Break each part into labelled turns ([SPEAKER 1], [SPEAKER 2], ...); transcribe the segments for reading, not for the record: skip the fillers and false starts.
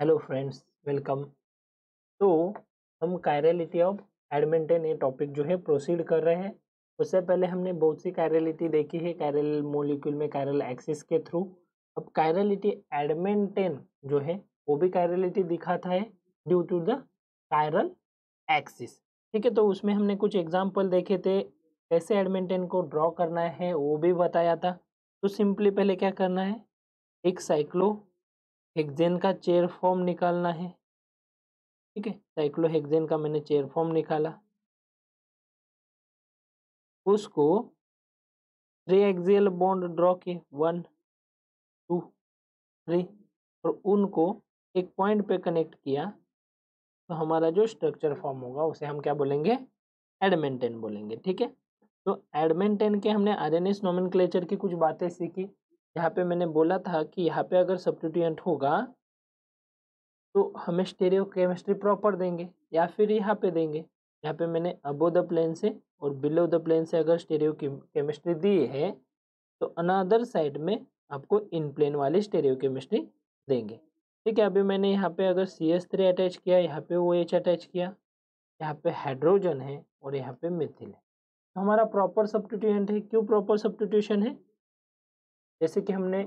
[SPEAKER 1] Hello friends, welcome. तो हम chirality of Edmonton ये टॉपिक जो है प्रोसीड कर रहे हैं। उससे पहले हमने बहुत सी कायरलिटी देखी है कायरल मॉलिक्यूल में कायरल एक्सिस के थ्रू। अब कायरलिटी एडमिंटन जो है वो भी कायरलिटी दिखाता है due to the chiral axis. ठीक है, तो उसमें हमने कुछ एग्जाम्पल देखे थे, कैसे एडमिंटन को ड्रॉ करना है वो भी बताया था। तो सिंपली पहले क्या करना है, एक साइक्लो हेक्सेन का चेयर फॉर्म निकालना है। ठीक है, साइक्लोहेक्सेन का मैंने चेयर फॉर्म निकाला, उसको 3 एक्सियल बॉन्ड ड्रॉ किए 1 2 3 और उनको एक पॉइंट पे कनेक्ट किया। तो हमारा जो स्ट्रक्चर फॉर्म होगा उसे हम क्या बोलेंगे, एडमेंटेन बोलेंगे। ठीक है, तो एडमेंटेन के हमने आरएनएस नोमेनक्लेचर की कुछ बातें सीखी। यहाँ पे मैंने बोला था कि यहाँ पे अगर सब्स्टिट्यूएंट होगा तो हमें स्टेरियो केमिस्ट्री प्रॉपर देंगे या फिर यहाँ पे देंगे। यहाँ पे मैंने अबो द प्लेन से और बिलो द प्लेन से अगर स्टेरियो केमिस्ट्री दी है तो अनदर साइड में आपको इन प्लेन वाली स्टेरियो केमिस्ट्री देंगे। ठीक है, अभी मैंने यहाँ पे अगर CH3 अटैच किया, यहाँ पे OH अटैच किया, यहाँ पे हाइड्रोजन है और यहाँ पे मिथिल है, तो हमारा प्रॉपर सब्स्टिट्यूएंट है। क्यों प्रॉपर सब्स्टिट्यूशन है? जैसे कि हमने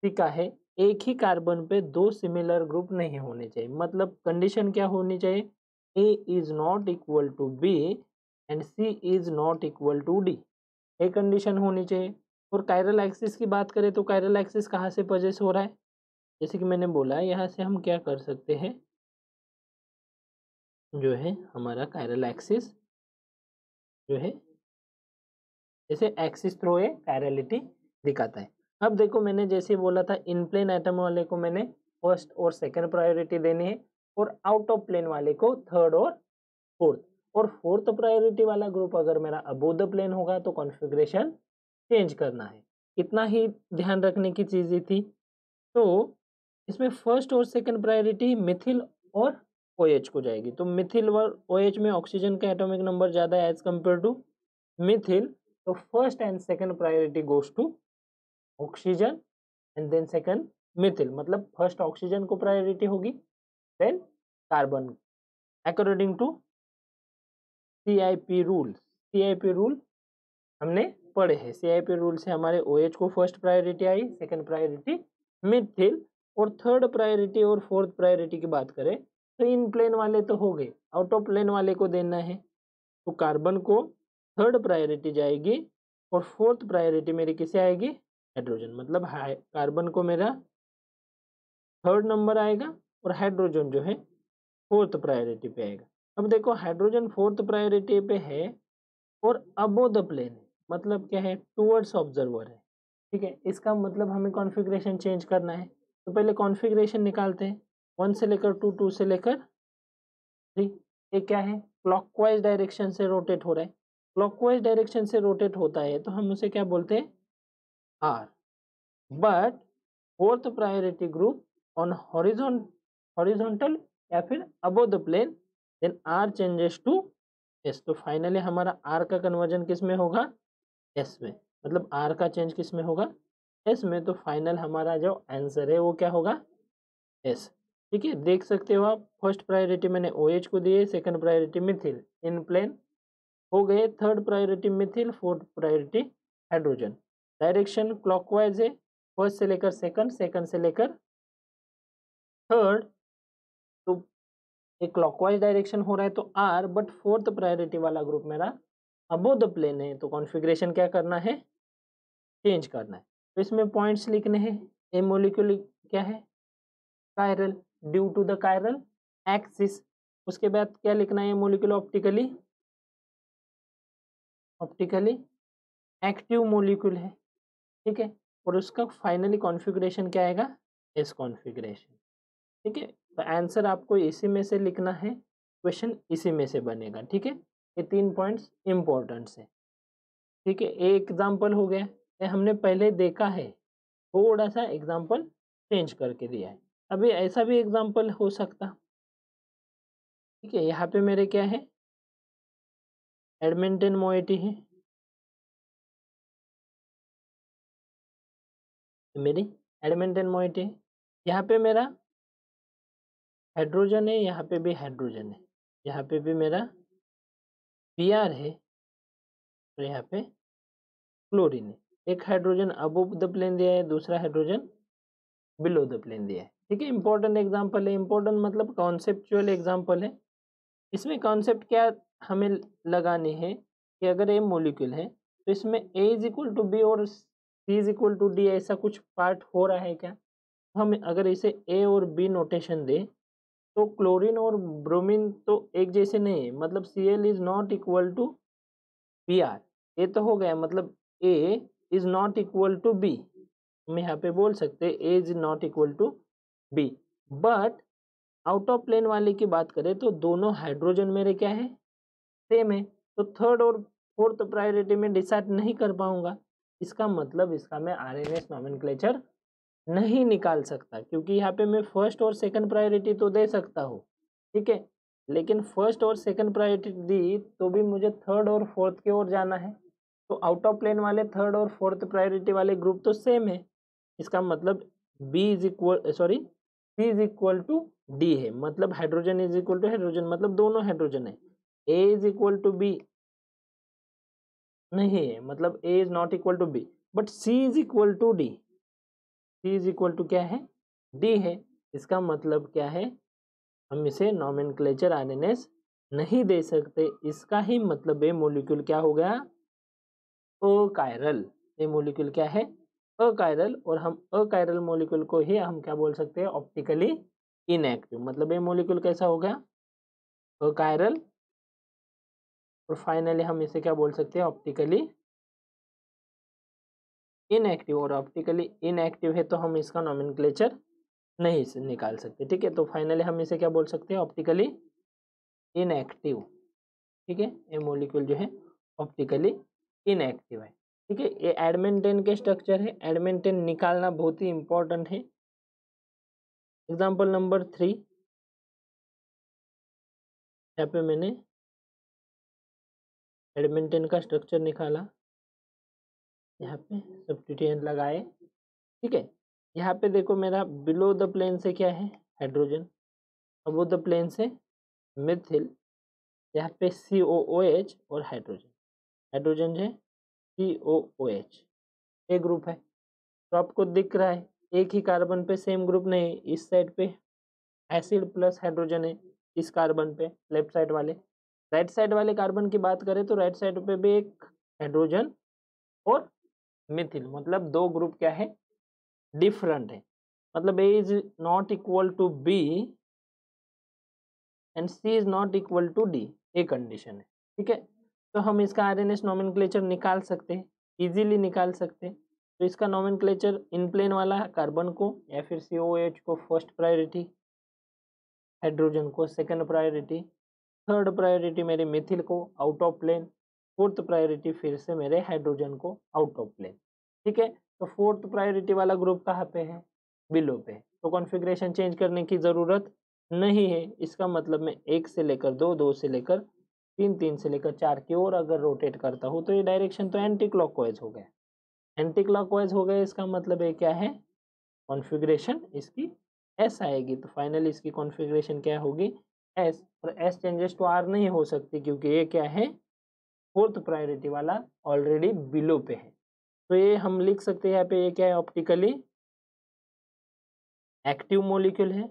[SPEAKER 1] सीखा है, एक ही कार्बन पे दो सिमिलर ग्रुप नहीं होने चाहिए। मतलब कंडीशन क्या होनी चाहिए, A is not equal to B and C is not equal to D, ये कंडीशन होनी चाहिए। और कायरल एक्सिस की बात करें तो कायरल एक्सिस कहाँ से पजेस हो रहा है, जैसे कि मैंने बोला यहाँ से हम क्या कर सकते हैं, जो है हमारा कायरल एक्सिस जो है जैसे एक्सिस थ्रो ए कायरलिटी दिखाता है। अब देखो, मैंने जैसे बोला था इन प्लेन एटम वाले को मैंने फर्स्ट और सेकंड प्रायोरिटी देनी है और आउट ऑफ प्लेन वाले को थर्ड और फोर्थ। और फोर्थ प्रायोरिटी वाला ग्रुप अगर मेरा अबोव द प्लेन होगा तो कॉन्फ़िगरेशन चेंज करना है। इतना ही ध्यान रखने की चीज़ें थी। तो इसमें फर्स्ट और सेकंड प्रायोरिटी मिथिल और OH को जाएगी। तो मिथिल और OH में ऑक्सीजन का एटॉमिक नंबर ज़्यादा है एज कम्पेयर टू मिथिल, तो first and second priority goes to oxygen and then second methyl. मतलब फर्स्ट ऑक्सीजन को प्रायोरिटी होगी, then carbon, according to CIP rule. CIP rule हमने पढ़े हैं। CIP रूल से हमारे OH को फर्स्ट प्रायोरिटी आई, सेकंड प्रायोरिटी मिथिल, और थर्ड प्रायोरिटी और फोर्थ प्रायोरिटी की बात करें तो इन प्लेन वाले तो हो गए, आउट ऑफ प्लेन वाले को देना है। तो कार्बन को थर्ड प्रायोरिटी जाएगी और फोर्थ प्रायोरिटी मेरी किसे आएगी, हाइड्रोजन। मतलब कार्बन को मेरा थर्ड नंबर आएगा और हाइड्रोजन जो है फोर्थ प्रायोरिटी पे आएगा। अब देखो, हाइड्रोजन फोर्थ प्रायोरिटी पे है और अबो द प्लेन है, मतलब क्या है, टूवर्ड्स ऑब्जर्वर है। ठीक है, इसका मतलब हमें कॉन्फ़िगरेशन चेंज करना है। तो पहले कॉन्फ़िगरेशन निकालते हैं, 1 से लेकर 2, 2 से लेकर 3। ये क्या है, क्लॉकवाइज डायरेक्शन से रोटेट हो रहा है। क्लॉकवाइज डायरेक्शन से रोटेट होता है तो हम उसे क्या बोलते हैं, R. But fourth priority group on horizontal या फिर above the plane, then R changes to S. तो फाइनली हमारा आर का कन्वर्जन किस में होगा, एस में। मतलब आर का चेंज किस में होगा, एस में। तो फाइनल हमारा जो आंसर है वो क्या होगा, एस। ठीक है, देख सकते हो आप, फर्स्ट प्रायोरिटी मैंने OH को दी है, सेकंड प्रायोरिटी मिथिल इन प्लेन हो गए, third priority Mithil, fourth priority hydrogen. Direction clockwise है, फर्स्ट से लेकर सेकंड, सेकंड से लेकर थर्ड। तो एक क्लॉकवाइज डायरेक्शन हो रहा है तो आर, बट फोर्थ प्रायोरिटी वाला ग्रुप मेरा अबोव द प्लेन है, तो कॉन्फ़िगरेशन क्या करना है, चेंज करना है। तो इसमें पॉइंट्स लिखने हैं। ए मोलिक्यूल क्या है, chiral, due to the chiral axis. उसके बाद क्या लिखना है, molecule optically optically active molecule है। ठीक है, और उसका फाइनली कॉन्फ़िगरेशन क्या आएगा, एस कॉन्फ़िगरेशन। ठीक है, तो आंसर आपको इसी में से लिखना है, क्वेश्चन इसी में से बनेगा। ठीक है, ये 3 पॉइंट्स इंपॉर्टेंट है। ठीक है, एक एग्जाम्पल हो गया, ये हमने पहले देखा है, थोड़ा सा एग्जाम्पल चेंज करके दिया है। अभी ऐसा भी एग्जाम्पल हो सकता। ठीक है, यहाँ पे मेरे क्या है, एडमिंटन मोइटी है, मेरी एडमिंटन मोइटी है। यहाँ पे मेरा हाइड्रोजन है, यहाँ पे भी हाइड्रोजन है, यहाँ पे भी मेरा Br है और यहाँ पे क्लोरीन है। एक हाइड्रोजन अबोव द प्लेन दिया है, दूसरा हाइड्रोजन बिलो द प्लेन दिया है। ठीक है, इंपॉर्टेंट एग्जाम्पल है। इंपॉर्टेंट मतलब कॉन्सेप्चुअल एग्जाम्पल है। इसमें कॉन्सेप्ट क्या हमें लगाने हैं कि अगर ए मोलिक्यूल है तो इसमें ए इज इक्वल टू बी और सी इज इक्वल टू डी, ऐसा कुछ पार्ट हो रहा है क्या? हम अगर इसे ए और बी नोटेशन दे तो क्लोरीन और ब्रोमीन तो एक जैसे नहीं है, मतलब Cl is not equal to Br। ये तो हो गया, मतलब A is not equal to B। हम यहाँ पे बोल सकते हैं A is not equal to B। But out of plane वाले की बात करें तो दोनों हाइड्रोजन मेरे क्या है, सेम है, तो थर्ड और फोर्थ प्रायोरिटी में डिसाइड नहीं कर पाऊंगा। इसका मतलब इसका मैं आरएनएस नॉमेनक्लेचर नहीं निकाल सकता, क्योंकि यहाँ पे मैं फर्स्ट और सेकंड प्रायोरिटी तो दे सकता हूँ, ठीक है, लेकिन फर्स्ट और सेकंड प्रायोरिटी दी तो भी मुझे थर्ड और फोर्थ की ओर जाना है। तो आउट ऑफ प्लेन वाले थर्ड और फोर्थ प्रायोरिटी वाले ग्रुप तो सेम है। इसका मतलब B is equal sorry C is equal to D है, मतलब hydrogen is equal to hydrogen, मतलब दोनों हाइड्रोजन है। A is equal to B नहीं है, मतलब A is not equal to B, but C is equal to D. C is equal to क्या है, डी है। इसका मतलब क्या है, हम इसे नॉमेनक्लेचर आरएनएस नहीं दे सकते। इसका ही मतलब ये मॉलिक्यूल क्या हो गया, अकायरल। ये मॉलिक्यूल क्या है, अकायरल। और हम अकायरल मॉलिक्यूल को ही हम क्या बोल सकते हैं, ऑप्टिकली इनएक्टिव। मतलब ये मॉलिक्यूल कैसा हो गया, अकायरल। और फाइनली हम इसे क्या बोल सकते हैं, ऑप्टिकली इनएक्टिव। और ऑप्टिकली इनएक्टिव है तो हम इसका नॉमेनक्लेचर नहीं निकाल सकते। ठीक है, तो फाइनली हम इसे क्या बोल सकते हैं, ऑप्टिकली इनएक्टिव। ठीक है, ये मॉलिक्यूल जो है ऑप्टिकली इनएक्टिव है। ठीक है, ये एडमेंटेन के स्ट्रक्चर है। एडमेंटेन निकालना बहुत ही इंपॉर्टेंट है। एग्जाम्पल नंबर 3, यहाँ पे मैंने एडमेंटेन का स्ट्रक्चर निकाला, यहाँ पे सब्स्टिट्यूएंट लगाए। ठीक है, यहाँ पे देखो मेरा बिलो द प्लेन से क्या है, हाइड्रोजन, अबो द प्लेन से मिथिल, यहाँ पे COOH और हाइड्रोजन। हाइड्रोजन है COOH, एक ग्रुप है। तो आपको दिख रहा है एक ही कार्बन पे सेम ग्रुप नहीं, इस साइड पे एसिड प्लस हाइड्रोजन है, इस कार्बन पे लेफ्ट साइड वाले। राइट साइड वाले कार्बन की बात करें तो राइट साइड पे भी एक हाइड्रोजन और मिथिल, मतलब दो ग्रुप क्या है, डिफरेंट है। मतलब A is not equal to B and C is not equal to D, ये कंडीशन है। ठीक है, तो हम इसका आरएनएस नॉमेनक्लेचर निकाल सकते हैं, इजीली निकाल सकते हैं। तो इसका नॉमेनक्लेचर इन प्लेन वाला कार्बन को या फिर COH को फर्स्ट प्रायोरिटी, हाइड्रोजन को सेकंड प्रायोरिटी, थर्ड प्रायोरिटी मेरे मिथिल को out of plane, fourth priority फिर से मेरे हाइड्रोजन को आउट ऑफ प्लेन। ठीक है, तो फोर्थ प्रायोरिटी वाला ग्रुप कहाँ पे है, बिलो पे। तो कॉन्फ़िगरेशन चेंज करने की ज़रूरत नहीं है। इसका मतलब मैं 1 से लेकर 2, 2 से लेकर 3, 3 से लेकर 4 की ओर अगर रोटेट करता हूँ तो ये डायरेक्शन तो एंटी क्लॉकवाइज हो गया। एंटी क्लॉकवाइज हो गया, इसका मतलब ये क्या है, कॉन्फ़िगरेशन इसकी एस आएगी। तो फाइनली इसकी कॉन्फ़िगरेशन क्या होगी, एस। और एस चेंजेस तो आर नहीं हो सकती, क्योंकि ये क्या है, फोर्थ प्रायोरिटी वाला ऑलरेडी बिलो पे है। तो ये हम लिख सकते हैं यहाँ पे, ये क्या है, ऑप्टिकली एक्टिव मॉलिक्यूल है।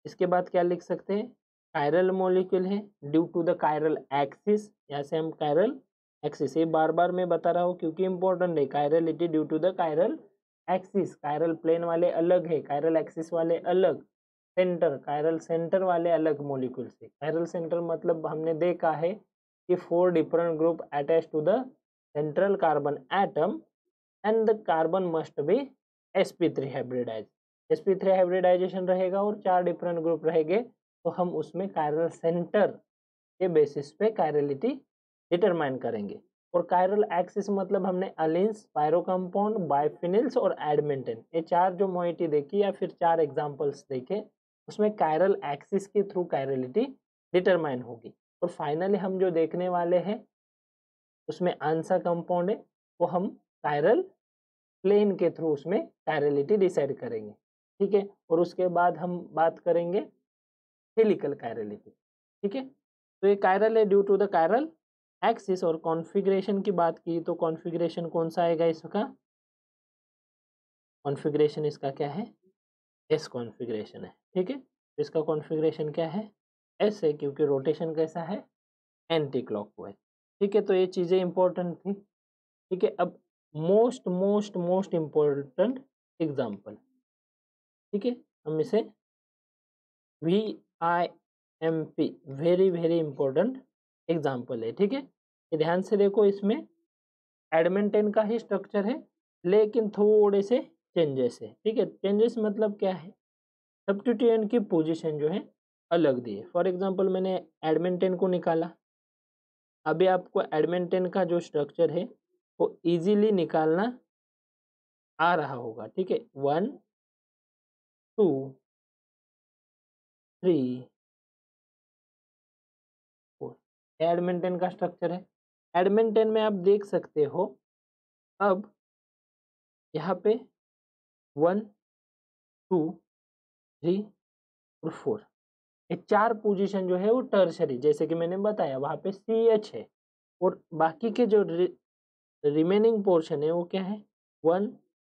[SPEAKER 1] इसके बाद क्या लिख सकते हैं, कायरल मॉलिक्यूल है due to the chiral axis. यहाँ से हम कायरल एक्सिस, ये बार बार मैं बता रहा हूँ क्योंकि इंपॉर्टेंट है, chirality due to the chiral axis. Chiral plane वाले अलग है, कायरल एक्सिस वाले अलग, सेंटर कायरल सेंटर वाले अलग मॉलिक्यूल से। कायरल सेंटर मतलब हमने देखा है कि 4 different group attach to the central carbon atom and the carbon must be sp3 hybridize. sp3 hybridization रहेगा और 4 डिफरेंट ग्रुप रहेंगे, तो हम उसमें कायरल सेंटर के बेसिस पे कायरलिटी डिटरमाइन करेंगे। और कायरल एक्सिस मतलब हमने अलिन्स, पायरो कंपाउंड, बाइफिनिल्स और एडमेंटेन, ये 4 जो मोइटी देखी या फिर 4 एग्जांपल्स देखे, उसमें कायरल एक्सिस के थ्रू कायरलिटी डिटरमाइन होगी। और फाइनली हम जो देखने वाले हैं उसमें आंसा कंपाउंड है, वो हम कायरल प्लेन के थ्रू उसमें कायरलिटी डिसाइड करेंगे। ठीक है, और उसके बाद हम बात करेंगे हेलिकल कायरलिटी। ठीक है, तो ये कायरल है due to the chiral axis. और कॉन्फ़िगरेशन की बात की तो कॉन्फ़िगरेशन कौन सा आएगा इसका, कॉन्फ़िगरेशन इसका क्या है, एस कॉन्फ़िगरेशन है। ठीक है, इसका कॉन्फ़िगरेशन क्या है, एस है, क्योंकि रोटेशन कैसा है, एंटी क्लॉकवाइज। ठीक है, तो ये चीज़ें इंपॉर्टेंट थी। ठीक है, अब most most most important example. ठीक है, हम इसे VIMP very very important example है। ठीक है, ये ध्यान से देखो, इसमें एडमिंटन का ही स्ट्रक्चर है लेकिन थोड़े से चेंजेस है। ठीक है, चेंजेस मतलब क्या है, सब्स्टिट्यूएंट की पोजीशन जो है अलग दी है। फॉर एग्जांपल मैंने एडमिंटन को निकाला, अभी आपको एडमिंटन का जो स्ट्रक्चर है वो इजीली निकालना आ रहा होगा। ठीक है, 1 2 3 4 एडमिंटन का स्ट्रक्चर है। एडमिंटन में आप देख सकते हो, अब यहाँ पे 1 2 3 और 4, ये 4 पोजीशन जो है वो टर्शरी, जैसे कि मैंने बताया वहाँ पे CH है, और बाकी के जो रिमेनिंग पोर्शन है वो क्या है, 1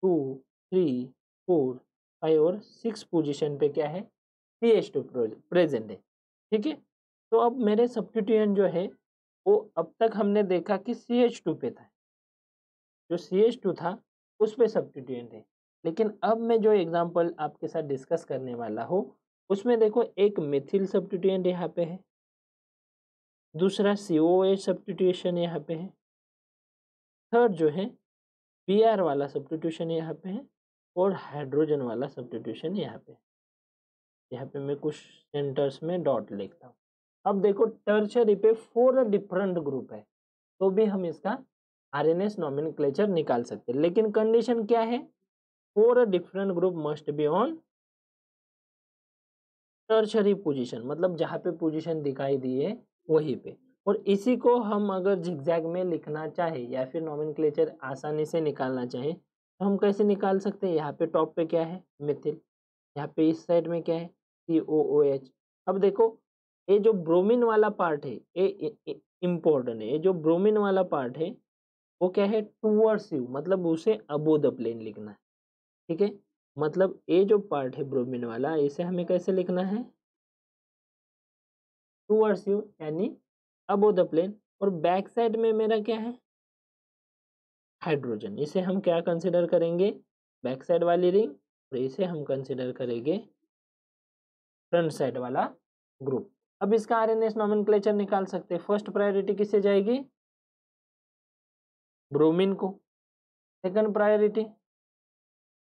[SPEAKER 1] 2 3 4 5 और 6 पोजीशन पे क्या है, CH2 प्रेजेंट है। ठीक है, तो अब मेरे सब्स्टिट्यूएंट जो है वो अब तक हमने देखा कि CH2 पे था, जो CH2 था उस पे सब्स्टिट्यूएंट है। लेकिन अब मैं जो एग्जांपल आपके साथ डिस्कस करने वाला हूँ उसमें देखो, एक मिथिल सब्स्टिट्यूएंट यहाँ पे है, दूसरा COH सब्स्टिट्यूशन यहाँ पे है, थर्ड जो है Br वाला सब्स्टिट्यूशन यहाँ पे है, और हाइड्रोजन वाला सब्स्टिट्यूशन यहाँ पे है। यहाँ पे मैं कुछ सेंटर्स में डॉट लिखता हूँ। अब देखो, टर्शरी पे 4 डिफरेंट ग्रुप है, तो भी हम इसका RNS नॉमेनक्लेचर निकाल सकते हैं, लेकिन कंडीशन क्या है, 4 different group must be on tertiary position, मतलब जहाँ पे पोजीशन दिखाई दी है वहीं पे। और इसी को हम अगर झिगजैग में लिखना चाहे या फिर नॉमेनक्लेचर आसानी से निकालना चाहे तो हम कैसे निकाल सकते हैं। यहाँ पे टॉप पे क्या है, मिथिल, यहाँ पे इस साइड में क्या है, COOH। अब देखो, ये जो ब्रोमीन वाला पार्ट है ये इम्पोर्टेंट है, ये जो ब्रोमीन वाला पार्ट है वो क्या है, टूवर्ड्स यू, मतलब उसे अबो द प्लेन लिखना है। ठीक है, मतलब ये जो पार्ट है ब्रोमीन वाला, इसे हमें कैसे लिखना है, टूवर्ड्स यू, यानी अबो द प्लेन। और बैक साइड में मेरा क्या है, हाइड्रोजन, इसे हम क्या कंसिडर करेंगे, बैक साइड वाली रिंग, और इसे हम कंसिडर करेंगे फ्रंट साइड वाला ग्रुप। अब इसका RNS नॉमेनक्लेचर निकाल सकते हैं। फर्स्ट प्रायोरिटी किससे जाएगी, ब्रोमीन को, सेकंड प्रायोरिटी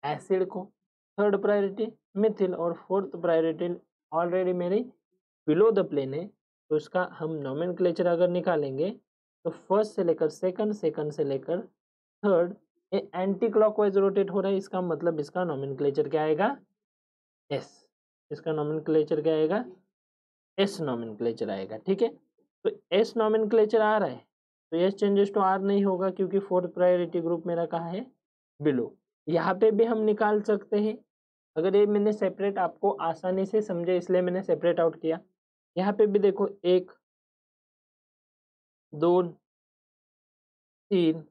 [SPEAKER 1] एसिड को, थर्ड प्रायोरिटी मिथिल, और फोर्थ प्रायोरिटी ऑलरेडी मेरी बिलो द प्लेन है, तो इसका हम नॉमेनक्लेचर अगर निकालेंगे तो फर्स्ट से लेकर सेकंड, सेकंड से लेकर थर्ड, ये एंटी क्लॉकवाइज रोटेट हो रहा है, इसका मतलब इसका नॉमेनक्लेचर क्या आएगा, एस। इसका नॉमेनक्लेचर क्या आएगा, एस नॉमेनक्लेचर आएगा। ठीक है, तो एस नॉमेनक्लेचर आ रहा है तो एस चेंजेस टू आर नहीं होगा, क्योंकि फोर्थ प्रायोरिटी ग्रुप मेरा कहाँ है, बिलो। यहाँ पे भी हम निकाल सकते हैं, अगर ये मैंने सेपरेट, आपको आसानी से समझे इसलिए मैंने सेपरेट आउट किया। यहाँ पे भी देखो, 1 2 3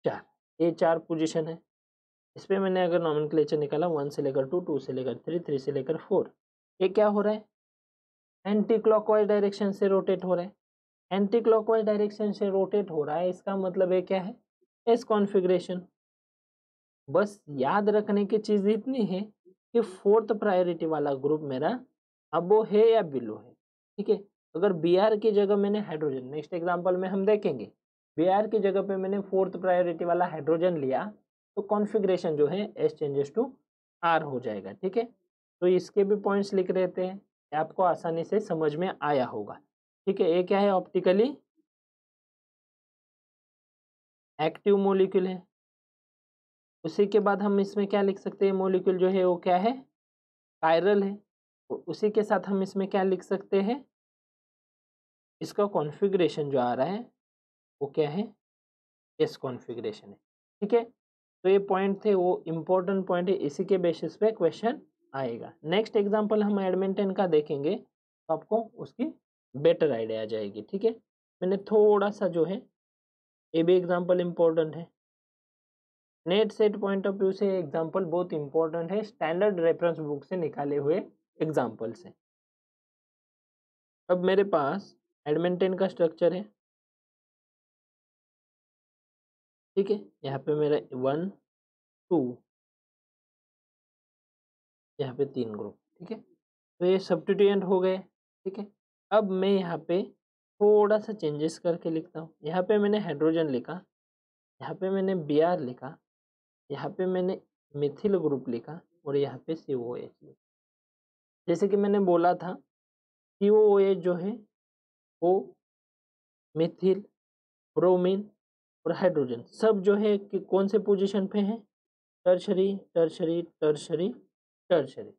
[SPEAKER 1] 4, ये 4 पोजीशन है। इस पे मैंने अगर नॉमेनक्लेचर निकाला 1 से लेकर 2, 2 से लेकर 3, 3 से लेकर 4, ये क्या हो रहा है, एंटी क्लॉकवाइज डायरेक्शन से रोटेट हो रहा है। एंटी क्लॉकवाइज डायरेक्शन से रोटेट हो रहा है, इसका मतलब ये क्या है, एस कॉन्फ़िगरेशन। बस याद रखने की चीज़ इतनी है कि फोर्थ प्रायोरिटी वाला ग्रुप मेरा अबो है या बिलो है। ठीक है, अगर Br की जगह मैंने हाइड्रोजन, नेक्स्ट एग्जांपल में हम देखेंगे, Br की जगह पे मैंने फोर्थ प्रायोरिटी वाला हाइड्रोजन लिया तो कॉन्फ़िगरेशन जो है एस चेंजेस टू आर हो जाएगा। ठीक है, तो इसके भी पॉइंट्स लिख रहते हैं, आपको आसानी से समझ में आया होगा। ठीक है, ये क्या है, ऑप्टिकली एक्टिव मॉलिक्यूल है। उसी के बाद हम इसमें क्या लिख सकते हैं, मॉलिक्यूल जो है वो क्या है, कायरल है। उसी के साथ हम इसमें क्या लिख सकते हैं, इसका कॉन्फ़िगरेशन जो आ रहा है वो क्या है, एस कॉन्फ़िगरेशन है। ठीक है, तो ये पॉइंट थे, वो इम्पोर्टेंट पॉइंट है, इसी के बेसिस पे क्वेश्चन आएगा। नेक्स्ट एग्जांपल हम एडमिंटन का देखेंगे तो आपको उसकी बेटर आइडिया आ जाएगी। ठीक है, मैंने थोड़ा सा जो है, ये भी एग्जांपल इम्पोर्टेंट है, net set point of view से एग्जांपल बहुत इंपॉर्टेंट है, स्टैंडर्ड रेफरेंस बुक से निकाले हुए एग्जांपल से। अब मेरे पास एडमिंटन का स्ट्रक्चर है, ठीक है, यहाँ पे मेरा 1 2, यहाँ पे 3 ग्रुप। ठीक है, तो ये सब्स्टिट्यूएंट हो गए। ठीक है, अब मैं यहाँ पे थोड़ा सा चेंजेस करके लिखता हूँ। यहाँ पे मैंने हाइड्रोजन लिखा, यहाँ पे मैंने Br लिखा, यहाँ पे मैंने मिथिल ग्रुप लिखा और यहाँ पे COOH लिखा। जैसे कि मैंने बोला था, COOH जो है वो मिथिल, ब्रोमीन और हाइड्रोजन सब जो है कि कौन से पोजीशन पे है, टर्शरी टर्शरी टर्शरी टर्शरी।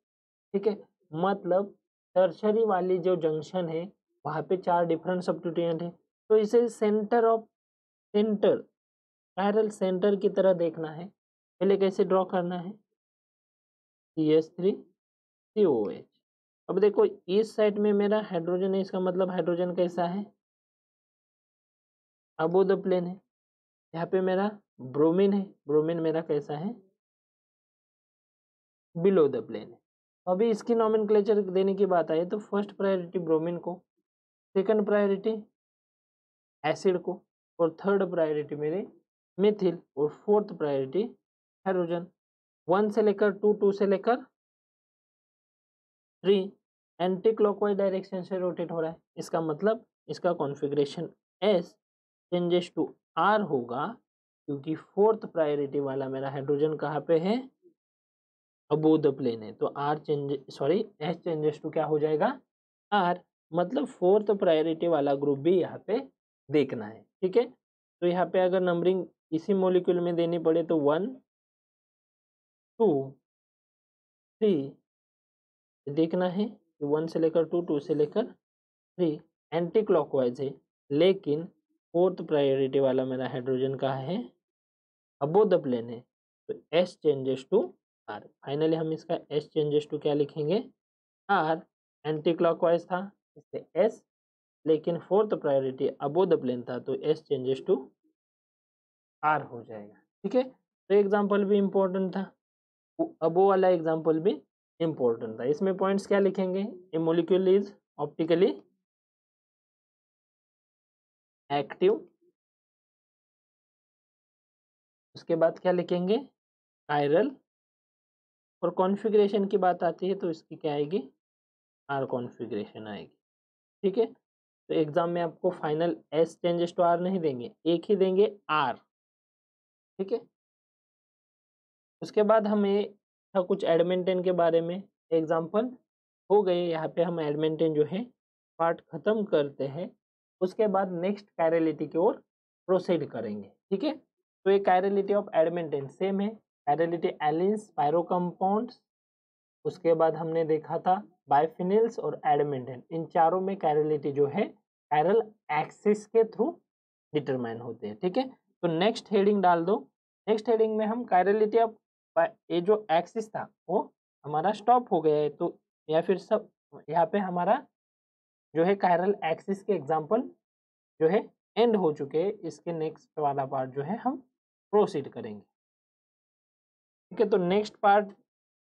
[SPEAKER 1] ठीक है, मतलब टर्शरी वाली जो जंक्शन है वहाँ पे 4 डिफरेंट सब्स्टिट्यूएंट है, तो इसे centre of centre, chiral centre की तरह देखना है। पहले कैसे ड्रॉ करना है, CH3COH। अब देखो इस साइड में मेरा हाइड्रोजन है, इसका मतलब हाइड्रोजन कैसा है, अबो द प्लेन है। यहाँ पे मेरा ब्रोमीन है, ब्रोमीन मेरा कैसा है, बिलो द प्लेन है। अभी इसकी नॉमेनक्लेचर देने की बात आई तो फर्स्ट प्रायोरिटी ब्रोमीन को, सेकंड प्रायोरिटी एसिड को, और थर्ड प्रायोरिटी मेरे मिथिल, और फोर्थ प्रायोरिटी हाइड्रोजन। 1 से लेकर 2, 2 से लेकर 3 एंटी क्लॉकवाइज डायरेक्शन से रोटेट हो रहा है। इसका मतलब इसका configuration S changes to R होगा, क्योंकि फोर्थ प्रायोरिटी वाला मेरा हाइड्रोजन कहाँ पे है, अबोव द प्लेन है। तो S चेंजेस टू क्या हो जाएगा, R। मतलब फोर्थ प्रायोरिटी वाला ग्रुप भी यहाँ पे देखना है। ठीक है, तो यहाँ पे अगर नंबरिंग इसी मॉलिक्यूल में देनी पड़े तो 1 2 3 देखना है, 1 से लेकर 2, 2 से लेकर 3 एंटी क्लॉकवाइज है, लेकिन फोर्थ प्रायोरिटी वाला मेरा हाइड्रोजन का है, अबोव द प्लेन है, तो S changes to R। Finally हम इसका S चेंजेस टू क्या लिखेंगे, R। एंटी क्लॉकवाइज था इससे S, लेकिन fourth priority above the plane था तो S चेंजेस टू R हो जाएगा। ठीक है, तो एग्जाम्पल भी इम्पोर्टेंट था, अबो वाला एग्जाम्पल भी इम्पोर्टेंट था। इसमें पॉइंट्स क्या लिखेंगे, ए मॉलिक्यूल इज ऑप्टिकली एक्टिव, उसके बाद क्या लिखेंगे, कायरल, और कॉन्फ़िगरेशन की बात आती है तो इसकी क्या आएगी, R कॉन्फ़िगरेशन आएगी। ठीक है, तो एग्जाम में आपको final S changes to R नहीं देंगे, एक ही देंगे R। ठीक है, उसके बाद हमें था कुछ एडमिंटन के बारे में एग्जाम्पल हो गए। यहाँ पे हम एडमिंटन जो है पार्ट खत्म करते हैं, उसके बाद नेक्स्ट कायरलिटी की ओर प्रोसीड करेंगे। ठीक है, तो ये कायरलिटी ऑफ एडमिंटन सेम है, कायरलिटी एलिन्स पायरो कंपाउंड्स, उसके बाद हमने देखा था बाइफिनिल्स और एडमिंटन, इन चारों में कायरलिटी जो है कायरल एक्सिस के थ्रू डिटरमाइन होते हैं। ठीक है, तो नेक्स्ट हेडिंग डाल दो। नेक्स्ट हेडिंग में हम कायरलिटी ऑफ, ये जो एक्सिस था वो हमारा स्टॉप हो गया है, तो या फिर सब यहाँ पे हमारा जो है कायरल एक्सिस के एग्जाम्पल जो है एंड हो चुके हैं। इसके नेक्स्ट वाला पार्ट जो है हम प्रोसीड करेंगे। ठीक है, तो नेक्स्ट पार्ट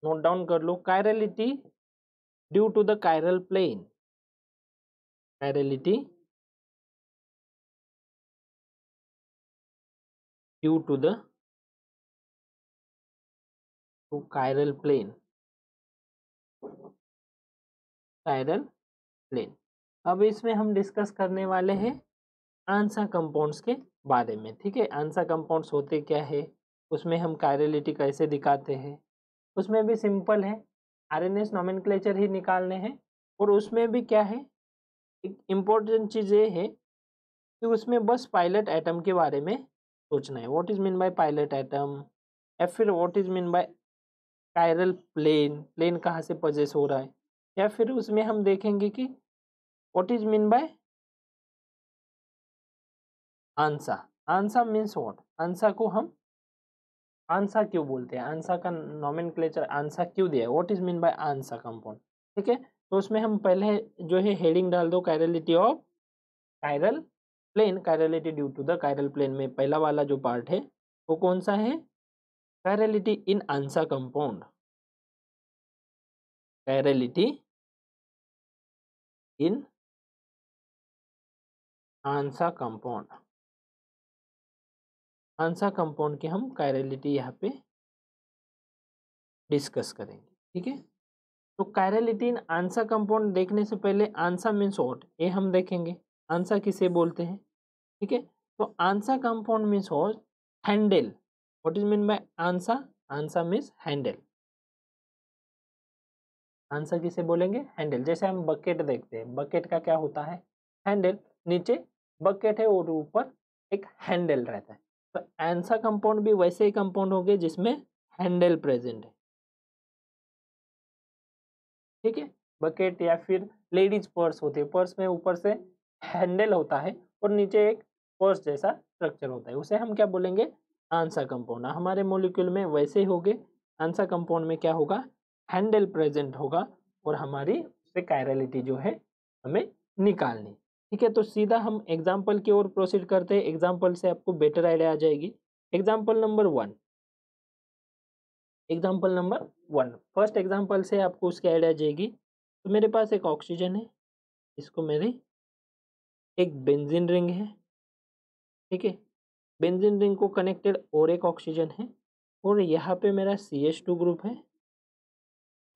[SPEAKER 1] नोट डाउन कर लो, chirality due to the chiral plane, chirality due to the chiral plane, chiral plane. अब इसमें हम डिस्कस करने वाले हैं आंसा कंपाउंड्स के बारे में। ठीक है, आंसा कंपाउंड्स होते क्या है, उसमें हम कायरलिटी कैसे दिखाते हैं, उसमें भी सिंपल है, आरएनएस नोमेनक्लेचर ही निकालने हैं। और उसमें भी क्या है, एक इम्पोर्टेंट चीज़ ये है कि उसमें बस पायलट एटम के बारे में सोचना है, what is mean by pilot atom, या फिर what is mean by chiral plane, plane कहाँ से पजेस हो रहा है, या फिर उसमें हम देखेंगे कि what is mean by ansa, ansa means what, ansa को हम आंसा क्यों बोलते हैं, आंसा का नॉमेनक्लेचर आंसा क्यों दिया है, what is mean by ansa compound. ठीक है, तो उसमें हम पहले जो है हेडिंग डाल दो, chirality of chiral plane, chirality due to the chiral plane में पहला वाला जो पार्ट है वो कौन सा है, कायरलिटी इन आंसा कंपाउंड, कायरलिटी इन आंसा कंपाउंड, आंसा कंपाउंड की हम कायरलिटी यहाँ पे डिस्कस करेंगे। ठीक है, तो कायरलिटी इन आंसा कंपाउंड देखने से पहले आंसा मीन्स व्हाट ये हम देखेंगे, आंसा किसे बोलते हैं। ठीक है, तो ansa compound means what, handle, what is mean by ansa, ansa means handle, ansa किसे बोलेंगे, हैंडल। जैसे हम बकेट देखते हैं, बकेट का क्या होता है, हैंडल, नीचे बकेट है और ऊपर एक हैंडल रहता है, तो आंसा कंपाउंड भी वैसे ही कंपाउंड होंगे जिसमें हैंडल प्रेजेंट है। ठीक है, बकेट या फिर लेडीज पर्स होती है, पर्स में ऊपर से हैंडल होता है और नीचे एक पर्स जैसा स्ट्रक्चर होता है, उसे हम क्या बोलेंगे, आंसा कंपाउंड। हमारे मॉलिक्यूल में वैसे ही होंगे, आंसा कंपाउंड में क्या होगा, हैंडल प्रेजेंट होगा और हमारी उससे कायरलिटी जो है हमें निकालनी। ठीक है, तो सीधा हम एग्जाम्पल की ओर प्रोसीड करते हैं, एग्जाम्पल से आपको बेटर आइडिया आ जाएगी। Example number 1, example number 1, first example से आपको उसकी आइडिया आ जाएगी। तो मेरे पास एक ऑक्सीजन है, इसको मेरी एक बेंजीन रिंग है। ठीक है, बेंजीन रिंग को कनेक्टेड और एक ऑक्सीजन है और यहाँ पे मेरा CH2 ग्रुप है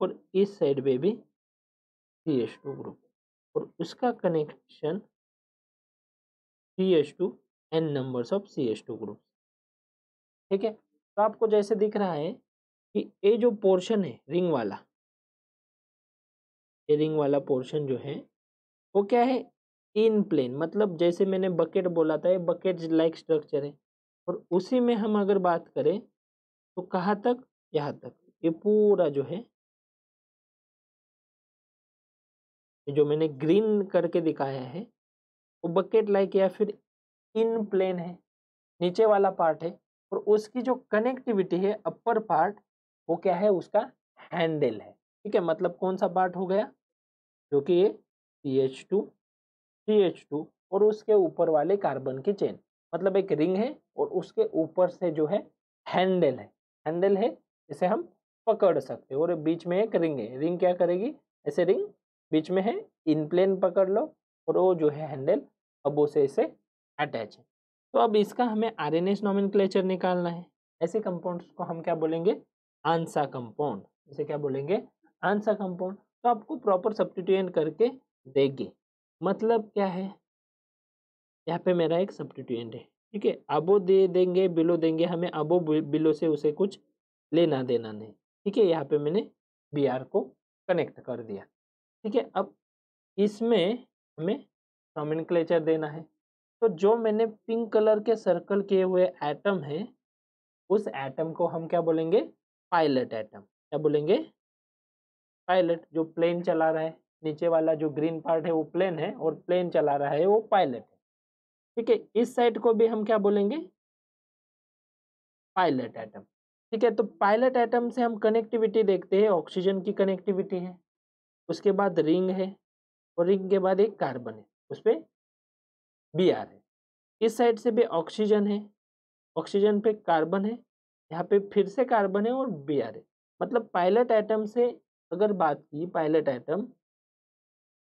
[SPEAKER 1] और इस साइड पे भी CH2 ग्रुप और उसका connection CH2 n numbers of CH2 group. ठीक है, तो आपको जैसे दिख रहा है कि ये जो पोर्शन है रिंग वाला, ये रिंग वाला पोर्शन जो है वो क्या है, इन प्लेन, मतलब जैसे मैंने बकेट बोला था, ये बकेट लाइक स्ट्रक्चर है और उसी में हम अगर बात करें तो कहाँ तक, यहाँ तक, ये पूरा जो है, जो मैंने ग्रीन करके दिखाया है वो बकेट लाइक या फिर इन प्लेन है, नीचे वाला पार्ट है और उसकी जो कनेक्टिविटी है अपर पार्ट वो क्या है, उसका हैंडल है। ठीक है, मतलब कौन सा पार्ट हो गया, जो कि ये CH2 और उसके ऊपर वाले कार्बन की चेन, मतलब एक रिंग है और उसके ऊपर से जो है हैंडल है, हैंडल है जिसे हम पकड़ सकते हैं और बीच में एक रिंग है, रिंग क्या करेगी, ऐसे रिंग बीच में है, इन प्लेन पकड़ लो और वो जो है हैंडल अब उसे इसे अटैच है। तो अब इसका हमें RNS नॉमेनक्लेचर निकालना है, ऐसे कंपाउंड्स को हम क्या बोलेंगे, आंसा कंपाउंड, इसे क्या बोलेंगे, आंसा कंपाउंड। तो आपको प्रॉपर सब्स्टिट्यूएंट करके देंगे, मतलब क्या है, यहाँ पे मेरा एक सब्स्टिट्यूएंट है। ठीक है, अबो दे देंगे बिलो देंगे, हमें अबो बिलो से उसे कुछ लेना देना नहीं। ठीक है, यहाँ पे मैंने BR को कनेक्ट कर दिया। ठीक है, अब इसमें हमें नॉमेनक्लेचर देना है, तो जो मैंने पिंक कलर के सर्कल किए हुए एटम है उस एटम को हम क्या बोलेंगे, पायलट एटम। क्या बोलेंगे, पायलट। जो प्लेन चला रहा है, नीचे वाला जो ग्रीन पार्ट है वो प्लेन है और प्लेन चला रहा है वो पायलट है। ठीक है, इस साइड को भी हम क्या बोलेंगे, पायलट एटम। ठीक है, तो पायलट एटम से हम कनेक्टिविटी देखते हैं, ऑक्सीजन की कनेक्टिविटी है, उसके बाद रिंग है और रिंग के बाद एक कार्बन है, उस पर BR है। इस साइड से भी ऑक्सीजन है, ऑक्सीजन पे कार्बन है, यहाँ पे फिर से कार्बन है और BR है। मतलब पायलट एटम से अगर बात की, पायलट एटम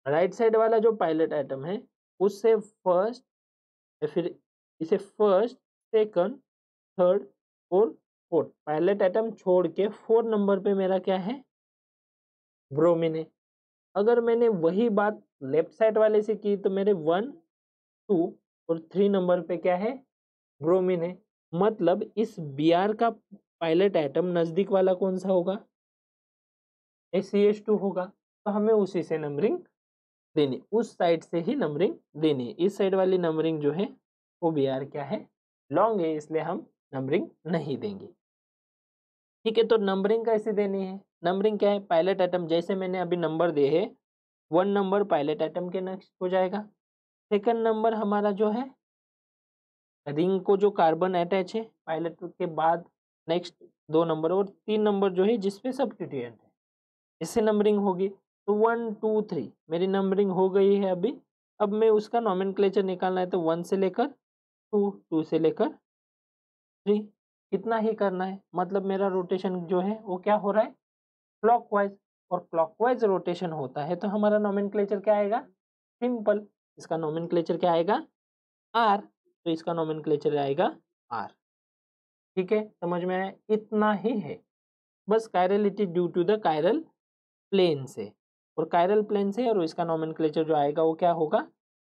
[SPEAKER 1] राइट साइड वाला जो पायलट एटम है उससे फर्स्ट या फिर इसे फर्स्ट, सेकंड, थर्ड और फोर्थ, पायलट एटम छोड़ के 4 नंबर पे मेरा क्या है, ब्रोमीन है। अगर मैंने वही बात लेफ्ट साइड वाले से की तो मेरे 1, 2 और 3 नंबर पे क्या है, ब्रोमीन है। मतलब इस BR का पायलट एटम नजदीक वाला कौन सा होगा, CH2 होगा, तो हमें उसी से नंबरिंग देनी, उस साइड से ही नंबरिंग देनी है। इस साइड वाली नंबरिंग जो है वो BR क्या है, लॉन्ग है, इसलिए हम नंबरिंग नहीं देंगे। ठीक है, तो नंबरिंग कैसे देनी है, नंबरिंग क्या है, पायलट एटम जैसे मैंने अभी नंबर दिए है, 1 नंबर पायलट एटम के नेक्स्ट हो जाएगा, सेकंड नंबर हमारा जो है रिंग को जो कार्बन अटैच है पायलट के बाद नेक्स्ट 2 नंबर और 3 नंबर जो है जिसपे सब्स्टिट्यूएंट है, इससे नंबरिंग होगी। तो 1 2 3 मेरी नंबरिंग हो गई है अभी। अब मैं उसका नॉमेनक्लेचर निकालना है, तो 1 से लेकर 2, 2 से लेकर 3, इतना ही करना है। मतलब मेरा रोटेशन जो है वो क्या हो रहा है, क्लॉकवाइज। और क्लॉकवाइज रोटेशन होता है तो हमारा नॉमेनक्लेचर क्या आएगा, सिंपल। इसका नॉमेनक्लेचर क्या आएगा, आर। तो इसका नॉमेनक्लेचर आएगा आर। ठीक है, समझ में आया, इतना ही है बस। Chirality due to the chiral plane से, और कायरल प्लेन से, और इसका नॉमेनक्लेचर जो आएगा वो क्या होगा,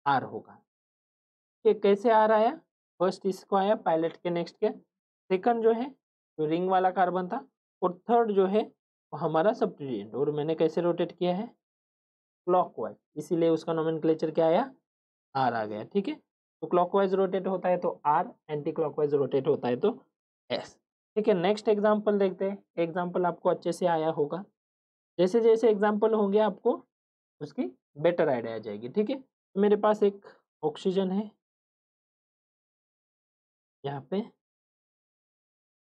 [SPEAKER 1] आर होगा। ये कैसे आर आया, फर्स्ट इसको आया पायलट के नेक्स्ट के, सेकंड जो है जो रिंग वाला कार्बन था, और थर्ड जो है वो हमारा सब्स्टिट्यूएंट, और मैंने कैसे रोटेट किया है, क्लॉकवाइज, इसीलिए उसका नॉमेनक्लेचर क्या आया, आर आ गया। ठीक है, तो क्लॉकवाइज रोटेट होता है तो आर, एंटी क्लॉकवाइज रोटेट होता है तो एस। ठीक है, नेक्स्ट एग्जांपल देखते हैं। एग्जांपल आपको अच्छे से आया होगा, जैसे जैसे एग्जांपल होंगे आपको उसकी बेटर आइडिया आ जाएगी। ठीक है, तो मेरे पास एक ऑक्सीजन है, यहाँ पे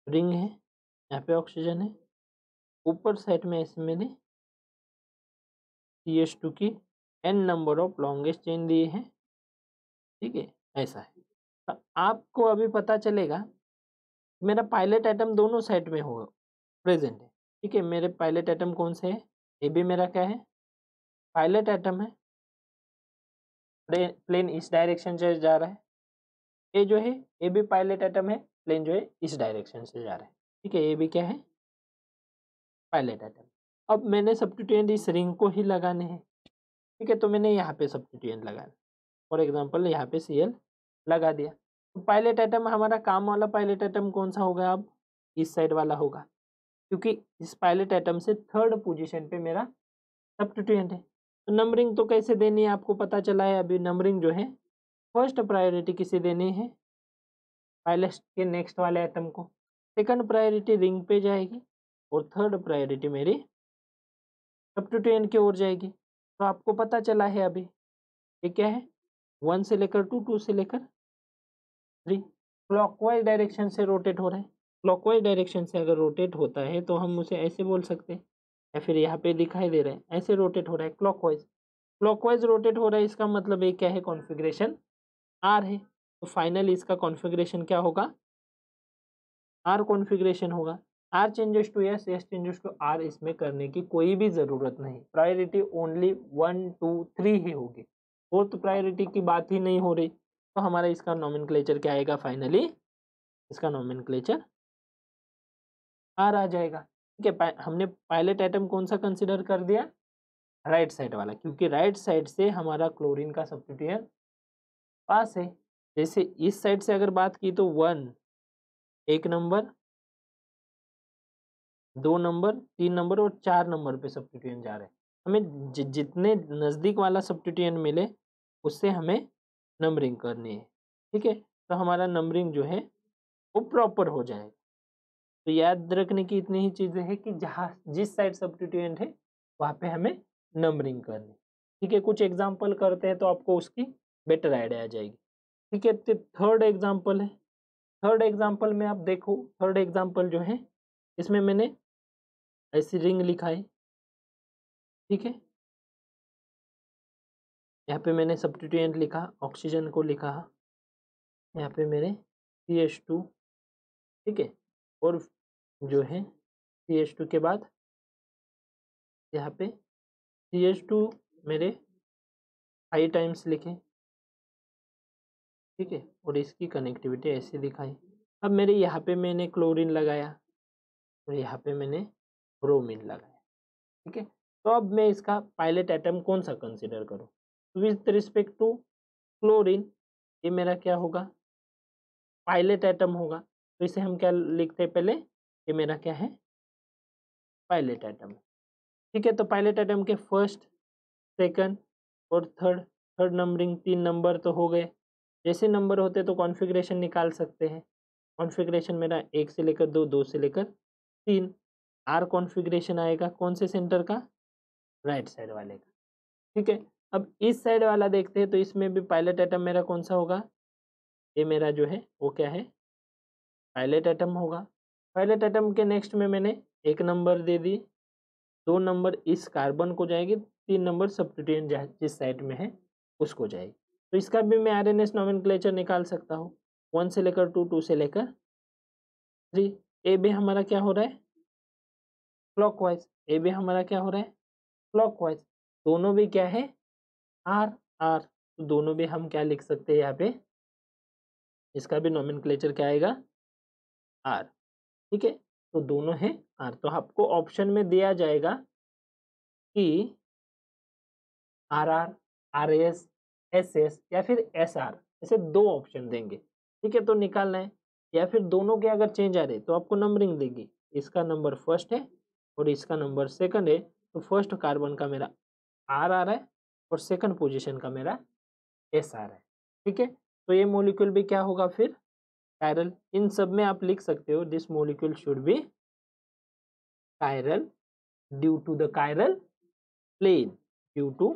[SPEAKER 1] रिंग है, यहाँ पे ऑक्सीजन है, ऊपर साइड में ऐसे मैंने CH2 की n number of longest chain दिए हैं। ठीक है, ऐसा है। तो आपको अभी पता चलेगा मेरा पायलट एटम दोनों साइड में हो प्रेजेंट है। ठीक है, मेरे पायलट एटम कौन से है, ये भी मेरा क्या है, पायलट एटम है। प्लेन इस डायरेक्शन से जा रहा है, ये जो है ये भी पायलट एटम है, प्लेन जो है इस डायरेक्शन से जा रहा है। ठीक है, ये भी क्या है, पायलट एटम। अब मैंने सब्स्टिट्यूएंट इस रिंग को ही लगाने हैं। ठीक है, तो मैंने यहाँ पे सब्स्टिट्यूएंट लगाया, फॉर एग्जांपल यहाँ पे Cl लगा दिया। तो पायलट एटम हमारा काम वाला पायलट एटम कौन सा होगा, अब इस साइड वाला होगा, क्योंकि इस पायलट एटम से थर्ड पोजीशन पे मेरा सब्स्टिट्यूएंट है। तो नंबरिंग तो कैसे देनी है आपको पता चला है अभी। नंबरिंग जो है फर्स्ट प्रायोरिटी किसे देनी है, पायलट के नेक्स्ट वाले एटम को, सेकंड प्रायोरिटी रिंग पे जाएगी, और थर्ड प्रायोरिटी मेरी सब्स्टिट्यूएंट की ओर जाएगी। तो आपको पता चला है अभी ये क्या है, 1 से लेकर 2, 2 से लेकर 3, क्लॉकवाइज डायरेक्शन से रोटेट हो रहा है। क्लॉकवाइज डायरेक्शन से अगर रोटेट होता है तो हम उसे ऐसे बोल सकते हैं, या फिर यहाँ पे दिखाई दे रहा है ऐसे रोटेट हो रहा है, क्लॉकवाइज। क्लॉकवाइज रोटेट हो रहा है, इसका मतलब ये क्या है, कॉन्फ़िगरेशन आर है। तो फाइनली इसका कॉन्फ़िगरेशन क्या होगा, आर कॉन्फ़िगरेशन होगा। R changes to S, S changes to R, इसमें करने की कोई भी ज़रूरत नहीं। प्रायोरिटी ओनली 1 2 3 ही होगी, फोर्थ प्रायोरिटी की बात ही नहीं हो रही। तो हमारा इसका नॉमेनक्लेचर क्या आएगा, फाइनली इसका नॉमेनक्लेचर आर आ जाएगा। ठीक है, हमने पायलट एटम कौन सा कंसिडर कर दिया, राइट साइड वाला, क्योंकि राइट साइड से हमारा क्लोरीन का सब्स्टिट्यूएंट पास है। जैसे इस साइड से अगर बात की तो 1 1 नंबर, 2 नंबर, 3 नंबर और 4 नंबर पे सब्स्टिट्यूएंट जा रहे हैं। हमें जितने नज़दीक वाला सब्स्टिट्यूएंट मिले उससे हमें नंबरिंग करनी है। ठीक है, तो हमारा नंबरिंग जो है वो प्रॉपर हो जाएगा। तो याद रखने की इतनी ही चीज़ें हैं कि जहाँ जिस साइड सब्स्टिट्यूएंट है वहाँ पे हमें नंबरिंग करनी। ठीक है, कुछ एग्जांपल करते हैं तो आपको उसकी बेटर आइडिया आ जाएगी। ठीक है, तो थर्ड एग्जांपल है। थर्ड एग्जांपल में आप देखो, थर्ड एग्जांपल जो है इसमें मैंने ऐसी रिंग लिखा है। ठीक है, यहाँ पे मैंने सब्स्टिट्यूएंट लिखा, ऑक्सीजन को लिखा, यहाँ पे मेरे CH2। ठीक है, और जो है CH2 के बाद यहाँ पे CH2 मेरे 5 टाइम्स लिखे। ठीक है, और इसकी कनेक्टिविटी ऐसे दिखाई। अब मेरे यहाँ पे मैंने क्लोरीन लगाया, और यहाँ पे मैंने ब्रोमीन लगाया। ठीक है, तो अब मैं इसका पायलट एटम कौन सा कंसिडर करूँ, विथ रिस्पेक्ट टू क्लोरीन ये मेरा क्या होगा, पायलट एटम होगा। तो इसे हम क्या लिखते हैं पहले, ये मेरा क्या है, पायलट एटम। ठीक है, तो पायलट एटम के फर्स्ट, सेकंड और थर्ड, थर्ड नंबरिंग 3 नंबर तो हो गए। जैसे नंबर होते तो कॉन्फ़िगरेशन निकाल सकते हैं। कॉन्फ़िगरेशन मेरा 1 से लेकर 2, 2 से लेकर 3। आर कॉन्फ़िगरेशन आएगा कौन से सेंटर का, राइट साइड वाले का। ठीक है, अब इस साइड वाला देखते हैं तो इसमें भी पायलट एटम मेरा कौन सा होगा, ये मेरा जो है वो क्या है, पायलट एटम होगा। पायलट एटम के नेक्स्ट में मैंने 1 नंबर दे दी, 2 नंबर इस कार्बन को जाएगी, 3 नंबर सब्स्टिट्यूएंट जिस साइड में है उसको जाएगी। तो इसका भी मैं आरएनएस नोमेनक्लेचर निकाल सकता हूँ, 1 से लेकर 2, 2 से लेकर 3। ए भी हमारा क्या हो रहा है, क्लॉकवाइज। ए भी हमारा क्या हो रहा है, क्लॉकवाइज। दोनों भी क्या है, आर आर, तो दोनों भी हम क्या लिख सकते हैं यहाँ पे, इसका भी नोमेनक्लेचर क्या आएगा, आर। ठीक है, तो दोनों है आर। तो आपको ऑप्शन में दिया जाएगा कि R R, R S, S S या फिर एस आर, ऐसे 2 ऑप्शन देंगे। ठीक है, तो निकालना है, या फिर दोनों के अगर चेंज आ रहे तो आपको नंबरिंग देगी, इसका नंबर फर्स्ट है और इसका नंबर सेकंड है, तो फर्स्ट कार्बन का मेरा आर आ रहा है और सेकंड पोजीशन का मेरा एस आ रहा है। ठीक है, तो ये मॉलिक्यूल भी क्या होगा फिर, कायरल। इन सब में आप लिख सकते हो this molecule should be chiral due to the chiral plane, due to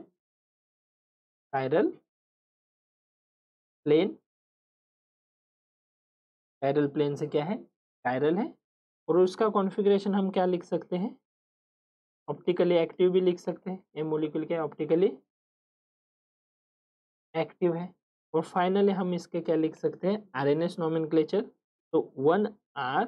[SPEAKER 1] chiral plane. Chiral plane से क्या है, कायरल है, और उसका कॉन्फ़िगरेशन हम क्या लिख सकते हैं, ऑप्टिकली एक्टिव भी लिख सकते हैं। ये मॉलिक्यूल क्या ऑप्टिकली एक्टिव है। और फाइनली हम इसके क्या लिख सकते हैं, आरएनएस नोमेनक्लेचर। तो 1R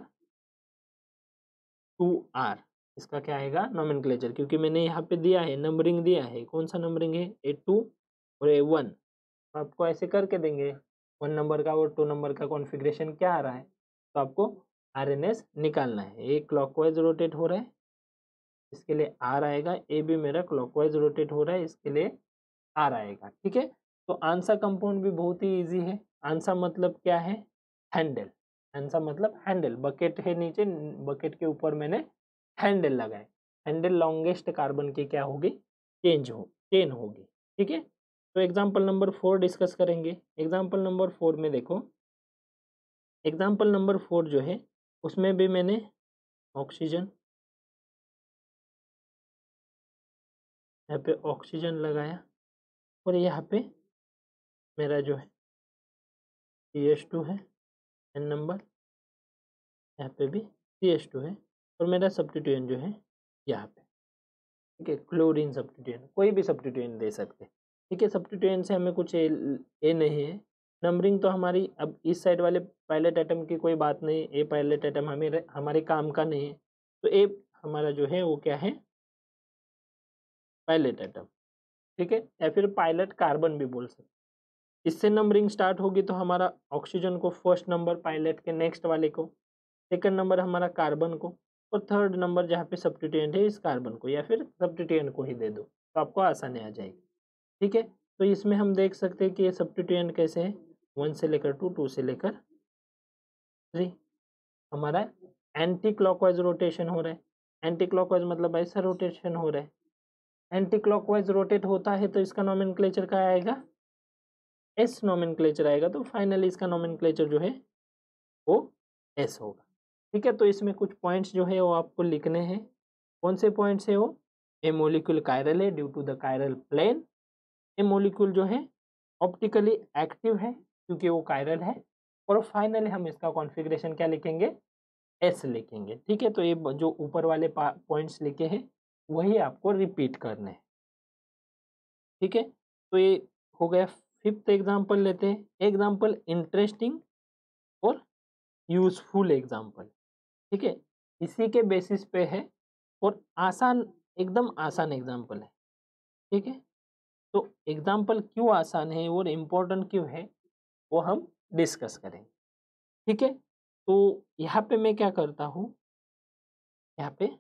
[SPEAKER 1] 2R इसका क्या आएगा नोमेनक्लेचर, क्योंकि मैंने यहाँ पे दिया है, नंबरिंग दिया है। कौन सा नंबरिंग है, A2 और A1। आपको ऐसे करके देंगे, 1 नंबर का और 2 नंबर का कॉन्फ़िगरेशन क्या आ रहा है, तो आपको आरएनएस निकालना है। ए क्लॉकवाइज रोटेट हो रहा है, इसके लिए आर आएगा। ए भी मेरा क्लॉकवाइज रोटेट हो रहा है, इसके लिए आर आएगा। ठीक है, तो आंसर कंपाउंड भी बहुत ही इजी है। आंसर मतलब क्या है, हैंडल। आंसर मतलब हैंडल, बकेट है नीचे, बकेट के ऊपर मैंने हैंडल लगाए। हैंडल लॉन्गेस्ट कार्बन की क्या होगी, चेन होगी। ठीक है, तो एग्जाम्पल नंबर 4 डिस्कस करेंगे। एग्जाम्पल नंबर 4 में देखो, एग्जाम्पल नंबर 4 जो है उसमें भी मैंने ऑक्सीजन, यहाँ पे ऑक्सीजन लगाया, और यहाँ पे मेरा जो है CH2 है, N नंबर, यहाँ पे भी CH2 है, और मेरा सब्स्टिट्यूएंट जो है यहाँ पे। ठीक है, क्लोरीन सब्स्टिट्यूएंट, कोई भी सब्स्टिट्यूएंट दे सकते हैं। ठीक है, सब्स्टिट्यूएंट से हमें कुछ ए नहीं है। नंबरिंग तो हमारी अब इस साइड वाले पायलट एटम की कोई बात नहीं, ए पायलट एटम हमारे काम का नहीं है, तो ए हमारा जो है वो क्या है, पायलट एटम। ठीक है, या फिर पायलट कार्बन भी बोल सकते। इससे नंबरिंग स्टार्ट होगी तो हमारा ऑक्सीजन को फर्स्ट नंबर, पायलट के नेक्स्ट वाले को सेकंड नंबर, हमारा कार्बन को, और थर्ड नंबर जहाँ पे सब्स्टिट्यूएंट है इस कार्बन को, या फिर सब्स्टिट्यूएंट को ही दे दो तो आपको आसानी आ जाएगी। ठीक है, तो इसमें हम देख सकते हैं कि ये सब्स्टिट्यूएंट कैसे है, 1 से लेकर 2, 2 से लेकर 3। हमारा एंटी क्लॉकवाइज रोटेशन हो रहा है। एंटी क्लॉकवाइज मतलब ऐसा रोटेशन हो रहा है, एंटी क्लॉकवाइज रोटेट होता है, तो इसका नोमेनक्लेचर क्या आएगा, एस नोमेनक्लेचर आएगा। तो फाइनली इसका नोमेनक्लेचर जो है वो एस होगा। ठीक है, तो इसमें कुछ पॉइंट्स जो है वो आपको लिखने हैं। कौन से पॉइंट्स है वो, ए मॉलिक्यूल कायरल है due to the chiral plane. A molecule जो है ऑप्टिकली एक्टिव है क्योंकि वो कायरल है। और फाइनली हम इसका कॉन्फ़िगरेशन क्या लिखेंगे, एस लिखेंगे। ठीक है, तो ये जो ऊपर वाले पॉइंट्स लिखे हैं वही आपको रिपीट करने हैं। ठीक है, तो ये हो गया। फिफ्थ एग्जाम्पल लेते हैं, एग्जाम्पल इंटरेस्टिंग और यूजफुल एग्जाम्पल। ठीक है, इसी के बेसिस पे है और आसान, एकदम आसान एग्जाम्पल है। ठीक है, तो एग्जाम्पल क्यों आसान है और इम्पोर्टेंट क्यों है वो हम डिस्कस करेंगे। ठीक है, तो यहाँ पे मैं क्या करता हूँ, यहाँ पे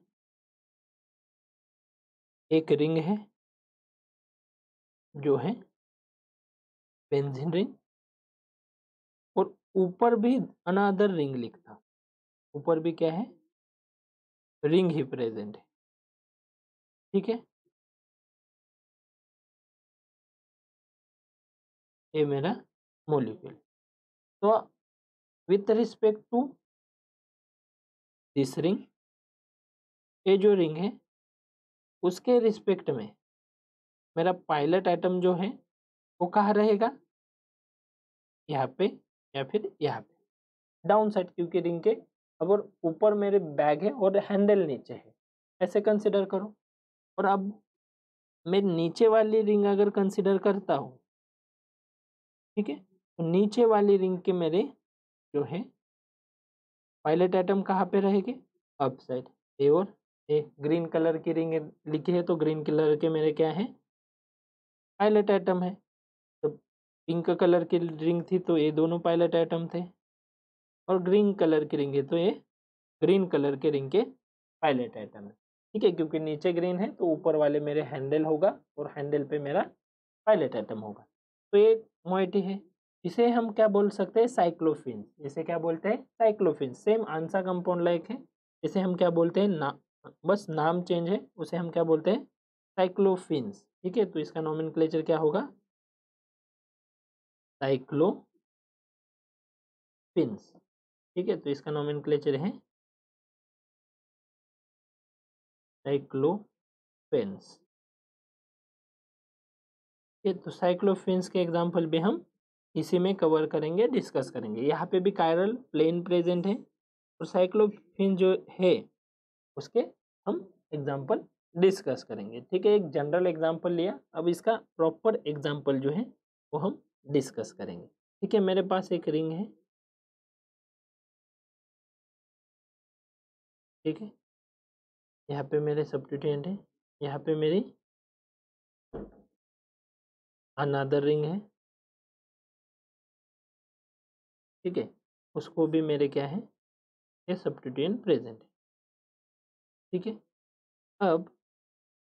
[SPEAKER 1] एक रिंग है जो है बेंजीन रिंग, और ऊपर भी अनदर रिंग लिखता, ऊपर भी क्या है, रिंग ही प्रेजेंट है। ठीक है, ये मेरा मॉलिक्यूल। तो with respect to this ring, ये जो रिंग है उसके रिस्पेक्ट में मेरा पायलट एटम जो है वो कहाँ रहेगा, यहाँ पे या फिर यहाँ पे डाउन साइड, क्योंकि रिंग के अगर ऊपर मेरे बैग है और हैंडल नीचे है, ऐसे कंसिडर करो। और अब मैं नीचे वाली रिंग अगर कंसिडर करता हूँ, ठीक है, तो नीचे वाली रिंग के मेरे जो है पायलट एटम कहाँ पे रहेंगे, अप साइड। ए और ए, ग्रीन कलर की रिंग लिखी है तो ग्रीन कलर के मेरे क्या है, पायलट एटम है। तो पिंक कलर की रिंग थी तो ये दोनों पायलट एटम थे, और ग्रीन कलर की रिंग है तो ये ग्रीन कलर के रिंग के पायलट एटम है। ठीक है, क्योंकि नीचे ग्रीन है तो ऊपर वाले मेरे हैंडल होगा और हैंडल पे मेरा पायलट एटम होगा। तो ये मोइटी है, इसे हम क्या बोल सकते हैं, साइक्लोफिन। इसे क्या बोलते हैं, साइक्लोफिन। सेम आंसा कंपाउंड लाइक है, इसे हम क्या बोलते हैं ना, बस नाम चेंज है, उसे हम क्या बोलते हैं, साइक्लोफिन्स। ठीक है, तो इसका नोमेनक्लेचर क्या होगा, साइक्लोफिन्स। ठीक है, तो इसका नोमेनक्लेचर है साइक्लोफिन्स। ये तो साइक्लोफिन्स के एग्जांपल भी हम इसी में कवर करेंगे, डिस्कस करेंगे। यहाँ पे भी कायरल प्लेन प्रेजेंट है, और साइक्लोफिन जो है उसके हम एग्जांपल डिस्कस करेंगे। ठीक है, एक जनरल एग्जांपल लिया, अब इसका प्रॉपर एग्जांपल जो है वो हम डिस्कस करेंगे। ठीक है, मेरे पास एक रिंग है, ठीक है, यहाँ पे मेरे सब्स्टिट्यूएंट है, यहाँ पे मेरी अनदर रिंग है, ठीक है, उसको भी मेरे क्या है, ये सब्स्टिट्यूएंट प्रेजेंट है। ठीक है, अब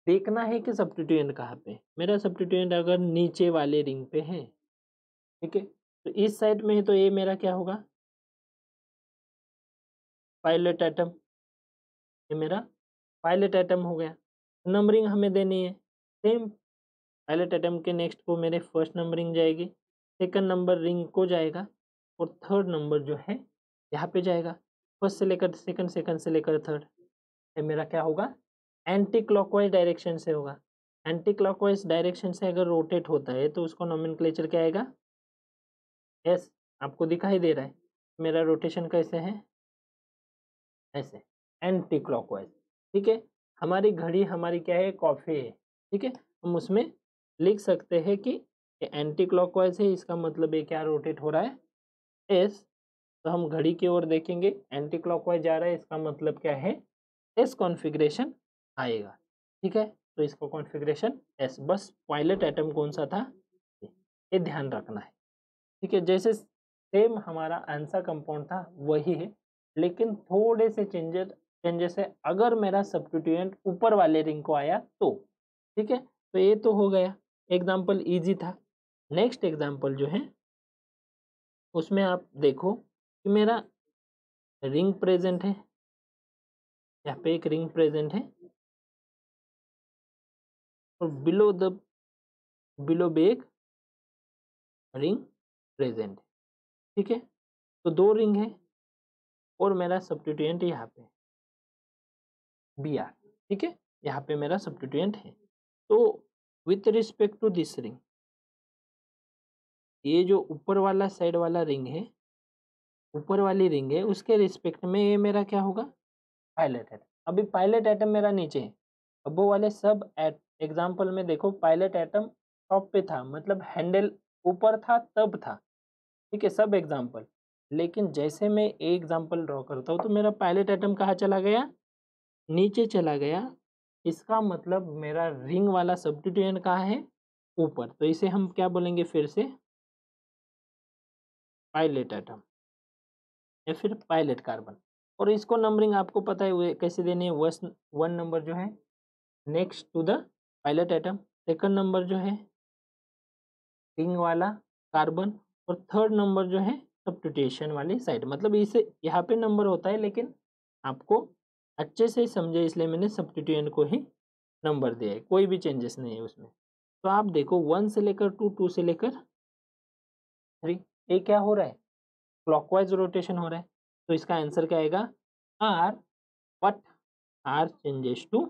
[SPEAKER 1] देखना है कि सब्स्टिट्यूएंट कहाँ पे, मेरा सब्स्टिट्यूएंट अगर नीचे वाले रिंग पे है, ठीक है, तो इस साइड में है तो ये मेरा क्या होगा, पायलट एटम। ये मेरा पायलट एटम हो गया। नंबरिंग हमें देनी है सेम, पायलट एटम के नेक्स्ट को मेरे फर्स्ट नंबरिंग जाएगी, सेकंड नंबर रिंग को जाएगा, और थर्ड नंबर जो है यहाँ पे जाएगा, फर्स्ट से लेकर सेकंड, सेकंड से लेकर थर्ड। ये मेरा क्या होगा, एंटी क्लॉकवाइज डायरेक्शन से होगा। एंटी क्लॉकवाइज डायरेक्शन से अगर रोटेट होता है तो उसको नोमेनक्लेचर क्या आएगा, एस। आपको दिखाई दे रहा है मेरा रोटेशन कैसे है, ऐसे, एंटी क्लॉकवाइज। ठीक है, हमारी घड़ी हमारी क्या है, कॉफी है। ठीक है, हम उसमें लिख सकते हैं कि एंटी क्लॉकवाइज है, इसका मतलब ये क्या रोटेट हो रहा है, एस। तो हम घड़ी की ओर देखेंगे, एंटी क्लॉकवाइज जा रहा है, इसका मतलब क्या है, एस कॉन्फ़िगरेशन आएगा। ठीक है, तो इसका कॉन्फ़िगरेशन एस। बस पायलट एटम कौन सा था ये ध्यान रखना है। ठीक है, जैसे सेम हमारा आंसर कंपाउंड था वही है, लेकिन थोड़े से चेंजेस है अगर मेरा सब्स्टिट्यूएंट ऊपर वाले रिंग को आया तो। ठीक है, तो ये तो हो गया, एग्जाम्पल इजी था। नेक्स्ट एग्जाम्पल जो है उसमें आप देखो कि मेरा रिंग प्रेजेंट है, यहाँ पे एक रिंग प्रेजेंट है, और बिलो भी एक रिंग प्रेजेंट है। ठीक है, तो दो रिंग है, और मेरा सब्स्टिट्यूएंट यहाँ पे बी आर। ठीक है, यहाँ पे मेरा सब्स्टिट्यूएंट है। तो with respect to this ring, ये जो ऊपर वाला साइड वाला रिंग है, ऊपर वाली रिंग है, उसके रिस्पेक्ट में ये मेरा क्या होगा, पायलट एटम। अभी पायलट एटम मेरा नीचे है, अब वो वाले सब एग्जाम्पल में देखो पायलट एटम टॉप पे था, मतलब हैंडल ऊपर था तब था। ठीक है, सब एग्जाम्पल, लेकिन जैसे मैं एक एग्जाम्पल ड्रॉ करता हूँ तो मेरा पायलट एटम कहाँ चला गया, नीचे चला गया। इसका मतलब मेरा रिंग वाला सब्स्टिट्यूएंट कहाँ है, ऊपर। तो इसे हम क्या बोलेंगे फिर से, पायलट एटम या फिर पायलट कार्बन। और इसको नंबरिंग आपको पता है कैसे देनी है, वन नंबर जो है next to the pilot atom, second number जो है रिंग वाला कार्बन, और थर्ड नंबर जो है सब्स्टिट्यूशन वाली साइड। मतलब इसे यहाँ पे नंबर होता है, लेकिन आपको अच्छे से समझे इसलिए मैंने सब्स्टिट्यूएंट को ही नंबर दिया है, कोई भी चेंजेस नहीं है उसमें। तो आप देखो 1 से लेकर 2, 2 से लेकर 3, ये क्या हो रहा है, क्लॉकवाइज रोटेशन हो रहा है। तो इसका आंसर क्या आएगा, R, but R changes to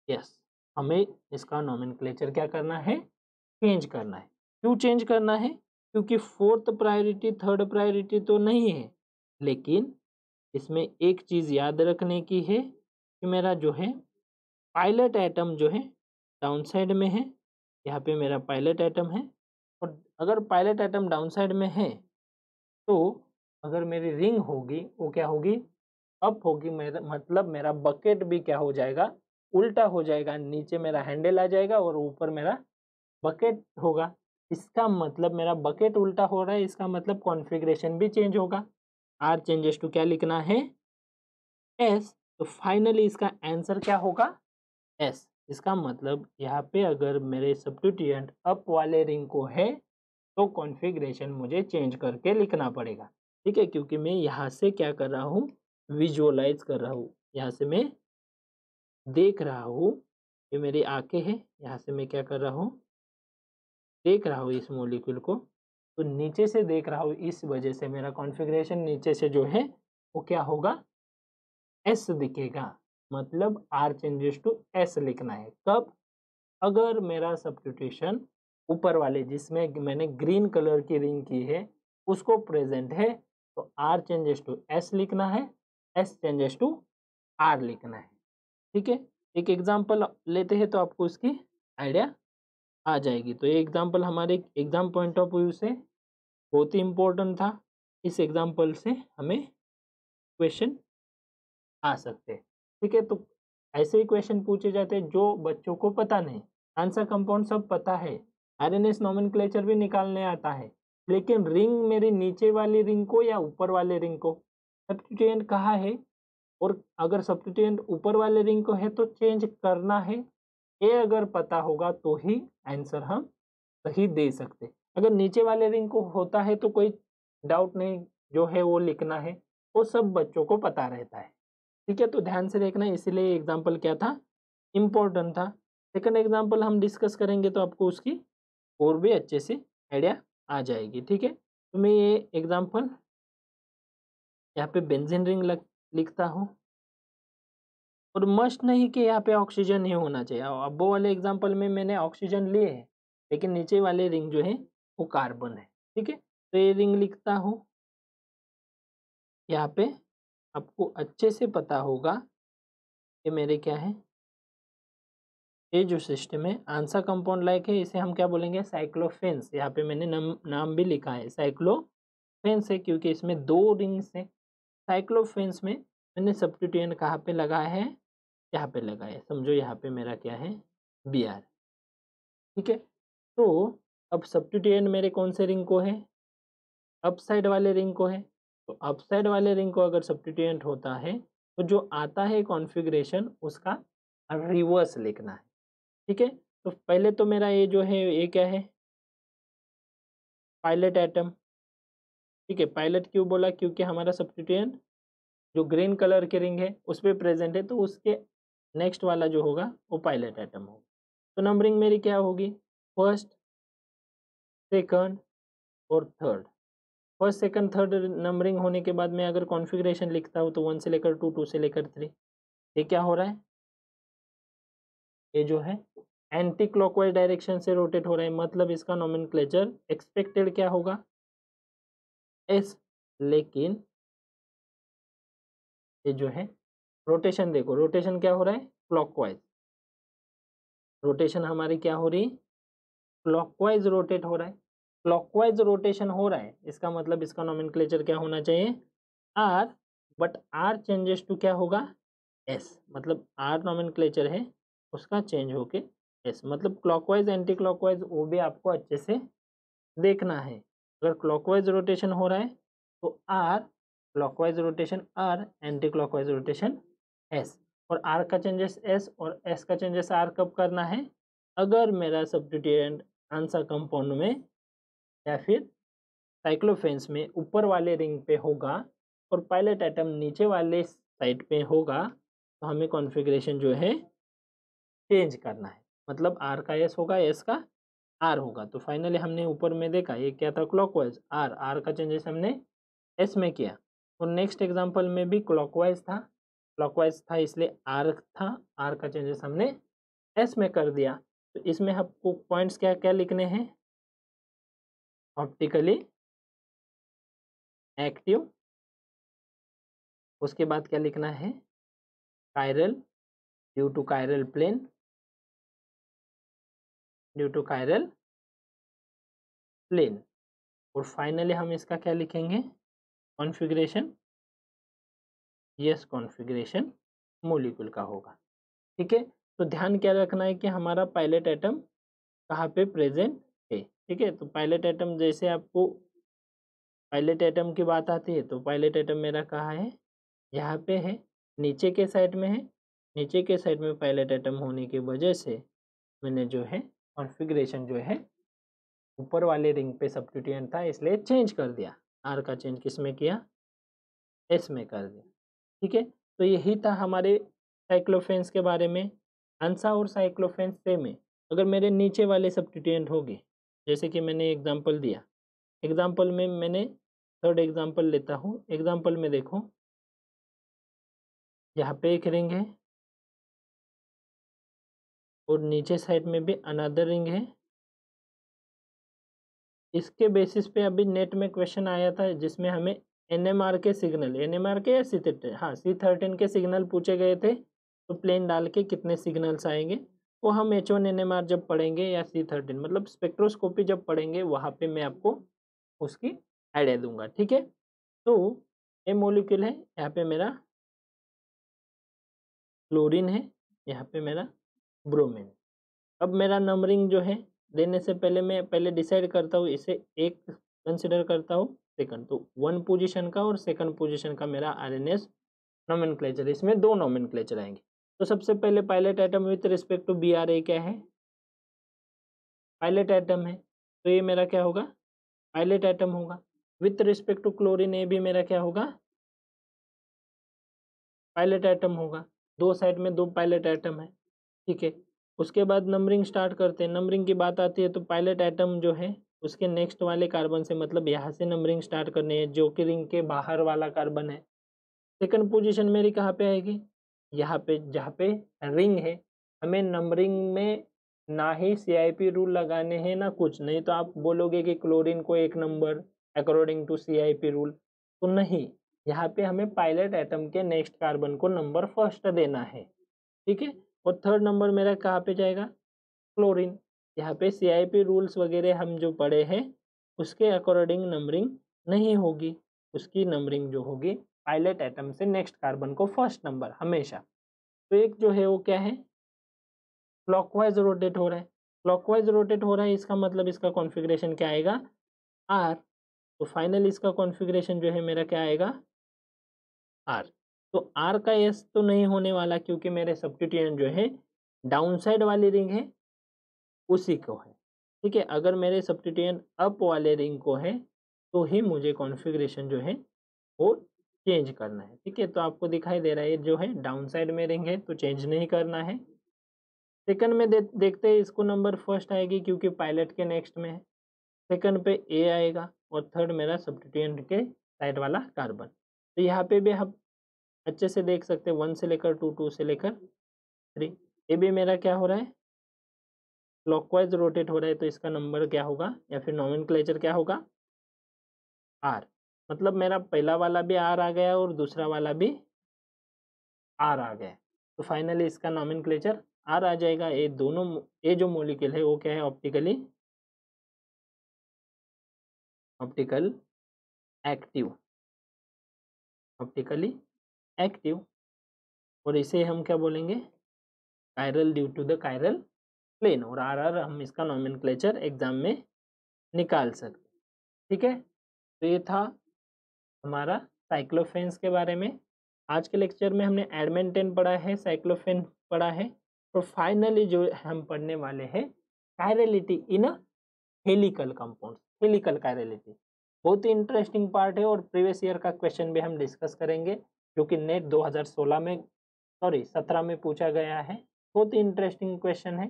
[SPEAKER 1] S. हमें इसका नोमेनक्लेचर क्या करना है, चेंज करना है। क्यों चेंज करना है, क्योंकि फोर्थ प्रायोरिटी थर्ड प्रायोरिटी तो नहीं है, लेकिन इसमें एक चीज़ याद रखने की है कि मेरा जो है पायलट एटम जो है डाउन साइड में है, यहाँ पे मेरा पायलट एटम है। और अगर पायलट एटम डाउन साइड में है तो अगर मेरी रिंग होगी वो क्या होगी, अप होगी। मेरा मतलब मेरा बकेट भी क्या हो जाएगा, उल्टा हो जाएगा। नीचे मेरा हैंडल आ जाएगा और ऊपर मेरा बकेट होगा। इसका मतलब मेरा बकेट उल्टा हो रहा है, इसका मतलब कॉन्फ़िगरेशन भी चेंज होगा। आर चेंजेस टू क्या लिखना है, एस। तो फाइनली इसका आंसर क्या होगा, एस। इसका मतलब यहाँ पे अगर मेरे सब्स्टिट्यूएंट अप वाले रिंग को है तो कॉन्फ़िगरेशन मुझे चेंज करके लिखना पड़ेगा। ठीक है, क्योंकि मैं यहाँ से क्या कर रहा हूँ, विजुअलाइज कर रहा हूँ। यहाँ से मैं देख रहा हूँ, ये मेरी आंखें हैं, यहाँ से मैं क्या कर रहा हूँ, देख रहा हूँ इस मॉलिक्यूल को। तो नीचे से देख रहा हूँ, इस वजह से मेरा कॉन्फ़िगरेशन नीचे से जो है वो क्या होगा, एस दिखेगा। मतलब आर चेंजेस टू एस लिखना है। कब, अगर मेरा सब्स्टिट्यूशन ऊपर वाले जिसमें मैंने ग्रीन कलर की रिंग की है उसको प्रेजेंट है तो आर चेंजेस टू एस लिखना है, एस चेंजेस टू आर लिखना है। ठीक है, एक एग्जांपल लेते हैं तो आपको उसकी आइडिया आ जाएगी। तो ये एग्जांपल हमारे एग्जाम पॉइंट ऑफ व्यू से बहुत ही इम्पोर्टेंट था। इस एग्जांपल से हमें क्वेश्चन आ सकते हैं। ठीक है, तो ऐसे ही क्वेश्चन पूछे जाते हैं जो बच्चों को पता नहीं। आंसर कंपाउंड सब पता है, आरएनएस नोमेनक्लेचर भी निकालने आता है, लेकिन रिंग मेरी नीचे वाली रिंग को या ऊपर वाले रिंग को, सब्स्टिट्यूएंट कहाँ है, और अगर सब्स्टिट्यूएंट ऊपर वाले रिंग को है तो चेंज करना है, ये अगर पता होगा तो ही आंसर हम सही दे सकते। अगर नीचे वाले रिंग को होता है तो कोई डाउट नहीं, जो है वो लिखना है, वो सब बच्चों को पता रहता है। ठीक है, तो ध्यान से देखना, इसीलिए एग्जाम्पल क्या था, इम्पोर्टेंट था। सेकंड एग्जाम्पल हम डिस्कस करेंगे तो आपको उसकी और भी अच्छे से आइडिया आ जाएगी। ठीक है, तो मैं ये एग्जाम्पल यहाँ पे बेंजीन रिंग लिखता हूँ, और मस्ट नहीं कि यहाँ पे ऑक्सीजन ही होना चाहिए। अब वो वाले एग्जाम्पल में मैंने ऑक्सीजन लिए है, लेकिन नीचे वाले रिंग जो है वो कार्बन है। ठीक है, तो ये रिंग लिखता हूँ। यहाँ पे आपको अच्छे से पता होगा कि मेरे क्या है, ये जो सिस्टम है आंसर कंपाउंड लाइक है, इसे हम क्या बोलेंगे, साइक्लोफेन्स। यहाँ पे मैंने नाम भी लिखा है साइक्लोफेन्स है, क्योंकि इसमें 2 रिंग्स है। साइक्लोफेन्स में मैंने सब्स्टिट्यूएंट कहाँ पे लगाया है, यहाँ पे लगाया है। समझो यहाँ पे मेरा क्या है, बी आर। ठीक है, तो अब सब्स्टिट्यूएंट मेरे कौन से रिंग को है, अप साइड वाले रिंग को है। तो अप साइड वाले रिंग को अगर सब्स्टिट्यूएंट होता है तो जो आता है कॉन्फ़िगरेशन उसका रिवर्स लिखना है। ठीक है, तो पहले तो मेरा ये जो है ये क्या है, पायलट एटम। ठीक है, पायलट क्यों बोला, क्योंकि हमारा सब्स्टिट्यूएंट जो ग्रीन कलर के रिंग है उस पर प्रेजेंट है, तो उसके नेक्स्ट वाला जो होगा वो पायलट एटम होगा। तो नंबरिंग मेरी क्या होगी, फर्स्ट, सेकंड और third. First second third numbering होने के बाद मैं अगर कॉन्फ़िगरेशन लिखता हूँ तो 1 से लेकर 2, 2 से लेकर 3। ये क्या हो रहा है, ये जो है एंटी क्लॉकवाइज डायरेक्शन से रोटेट हो रहा है, मतलब इसका नोमेनक्लेचर एक्सपेक्टेड क्या होगा, एस। लेकिन ये जो है रोटेशन देखो, रोटेशन क्या हो रहा है, क्लॉकवाइज। रोटेशन हमारी क्या हो रही, क्लॉकवाइज रोटेट हो रहा है। क्लॉकवाइज रोटेशन हो रहा है, इसका मतलब इसका नोमेनक्लेचर क्या होना चाहिए, R. But R changes to क्या होगा, एस। मतलब आर नोमेनक्लेचर है उसका चेंज होके एस। मतलब क्लॉकवाइज एंटी क्लॉकवाइज वो भी आपको अच्छे से देखना है। अगर क्लॉकवाइज रोटेशन हो रहा है तो R, clockwise rotation R, anticlockwise rotation S. और आर का चेंजेस एस और एस का चेंजेस आर कब करना है, अगर मेरा सब्स्टिट्यूएंट आंसर कंपाउंड में या फिर साइक्लोफेन्स में ऊपर वाले रिंग पे होगा और पायलट एटम नीचे वाले साइड पे होगा, तो हमें कॉन्फ़िगरेशन जो है चेंज करना है। मतलब आर का एस होगा, एस का आर होगा। तो फाइनली हमने ऊपर में देखा ये क्या था, क्लॉकवाइज, आर, आर का चेंजेस हमने एस में किया। और नेक्स्ट एग्जांपल में भी क्लॉकवाइज था इसलिए आर था, आर का चेंजेस हमने एस में कर दिया। तो इसमें आपको पॉइंट्स क्या क्या लिखने हैं, ऑप्टिकली एक्टिव उसके बाद क्या लिखना है, chiral due to chiral plane, due to chiral plane. और फाइनली हम इसका क्या लिखेंगे, कॉन्फ़िगरेशन, यस कॉन्फ़िगरेशन मॉलिक्यूल का होगा। ठीक है, तो ध्यान क्या रखना है कि हमारा पायलट एटम कहाँ पे प्रेजेंट है। ठीक है, तो पायलट एटम जैसे आपको पायलट एटम की बात आती है तो पायलट एटम मेरा कहाँ है, यहाँ पे है, नीचे के साइड में है। नीचे के साइड में पायलट एटम होने की वजह से मैंने जो है कॉन्फ़िगरेशन जो है ऊपर वाले रिंग पे सब्स्टिट्यूएंट था इसलिए चेंज कर दिया, आर का चेंज किस में किया, एस में कर दिया। ठीक है, तो यही था हमारे साइक्लोफेन्स के बारे में। अंसा और साइक्लोफेन्स सेम है, अगर मेरे नीचे वाले सब्स्टिट्यूएंट होंगे, जैसे कि मैंने एग्जांपल दिया, एग्जांपल में मैंने थर्ड एग्जांपल लेता हूँ। एग्जांपल में देखो, यहाँ पे एक रिंग है और नीचे साइड में भी अनदर रिंग है। इसके बेसिस पे अभी नेट में क्वेश्चन आया था जिसमें हमें एनएमआर के सिग्नल, एनएमआर के या C13, हाँ C13 के सिग्नल पूछे गए थे, तो प्लेन डाल के कितने सिग्नल्स आएंगे वो हम H1 NMR जब पढ़ेंगे या C13 मतलब स्पेक्ट्रोस्कोपी जब पढ़ेंगे वहाँ पे मैं आपको उसकी आइडिया दूंगा। ठीक है, तो ये मॉलिक्यूल है, यहाँ पे मेरा क्लोरीन है, यहाँ पे मेरा ब्रोमीन। अब मेरा नंबरिंग जो है देने से पहले मैं पहले डिसाइड करता हूँ, इसे एक कंसिडर करता हूँ, सेकंड, तो 1 पोजीशन का और सेकंड पोजीशन का मेरा आरएनएस नोमेनक्लेचर, इसमें 2 नोमेनक्लेचर आएंगे। तो सबसे पहले pilot atom with respect to BRA क्या है, पायलट एटम है, तो ये मेरा क्या होगा, पायलट एटम होगा। विथ रिस्पेक्ट टू क्लोरीन ए भी मेरा क्या होगा, पायलट एटम होगा। दो साइड में 2 पायलट एटम है। ठीक है, उसके बाद नंबरिंग स्टार्ट करते हैं। नंबरिंग की बात आती है तो पायलट एटम जो है उसके नेक्स्ट वाले कार्बन से, मतलब यहाँ से नंबरिंग स्टार्ट करनी है जो कि रिंग के बाहर वाला कार्बन है। सेकंड पोजीशन मेरी कहाँ पे आएगी, यहाँ पे जहाँ पे रिंग है। हमें नंबरिंग में ना ही CIP रूल लगाने हैं ना कुछ, नहीं तो आप बोलोगे कि क्लोरीन को 1 number according to CIP rule, तो नहीं, यहाँ पे हमें पायलट एटम के नेक्स्ट कार्बन को नंबर फर्स्ट देना है। ठीक है, और थर्ड नंबर मेरा कहाँ पे जाएगा, क्लोरीन। यहाँ पे CIP रूल्स वगैरह हम जो पढ़े हैं उसके अकॉर्डिंग नंबरिंग नहीं होगी, उसकी नंबरिंग जो होगी पायलट एटम से नेक्स्ट कार्बन को फर्स्ट नंबर हमेशा। तो एक जो है वो क्या है, क्लॉकवाइज रोटेट हो रहा है। क्लॉकवाइज रोटेट हो रहा है इसका मतलब इसका कॉन्फ़िगरेशन क्या आएगा, आर। तो फाइनल इसका कॉन्फ़िगरेशन जो है मेरा क्या आएगा, आर। तो आर का एस तो नहीं होने वाला क्योंकि मेरे सब्स्टिट्यूएंट जो है डाउन साइड वाली रिंग है उसी को है। ठीक है, अगर मेरे सब्स्टिट्यूएंट अप वाले रिंग को है तो ही मुझे कॉन्फ़िगरेशन जो है वो चेंज करना है। ठीक है, तो आपको दिखाई दे रहा है जो है डाउन साइड में रिंग है तो चेंज नहीं करना है। सेकंड में देखते हैं, इसको नंबर फर्स्ट आएगी क्योंकि पायलट के नेक्स्ट में है। सेकंड पे ए आएगा और थर्ड मेरा सब्स्टिट्यूएंट के साइड वाला कार्बन। तो यहाँ पे भी हम अच्छे से देख सकते हैं 1 से लेकर 2, 2 से लेकर 3। ये भी मेरा क्या हो रहा है, क्लॉकवाइज रोटेट हो रहा है, तो इसका नंबर क्या होगा या फिर नोमेनक्लेचर क्या होगा, आर। मतलब मेरा पहला वाला भी आर आ गया और दूसरा वाला भी आर आ गया, तो फाइनली इसका नोमेनक्लेचर आर आ जाएगा। ये दोनों, ये जो मॉलिक्यूल है वो क्या है, ऑप्टिकल एक्टिव, ऑप्टिकली एक्टिव। और इसे हम क्या बोलेंगे, chiral due to the chiral plane, और आर हम इसका नोमेनक्लेचर एग्जाम में निकाल सकते। ठीक है, तो ये था हमारा साइक्लोफेन्स के बारे में। आज के लेक्चर में हमने एडमेंटेन पढ़ा है, साइक्लोफेन पढ़ा है, और फाइनली जो हम पढ़ने वाले हैं कायरलिटी इन हेलिकल कंपाउंड्स, हेलिकल कायरलिटी। बहुत ही इंटरेस्टिंग पार्ट है और प्रीवियस ईयर का क्वेश्चन भी हम डिस्कस करेंगे जो कि नेट 2016 में, सॉरी 17 में पूछा गया है। बहुत ही इंटरेस्टिंग क्वेश्चन है,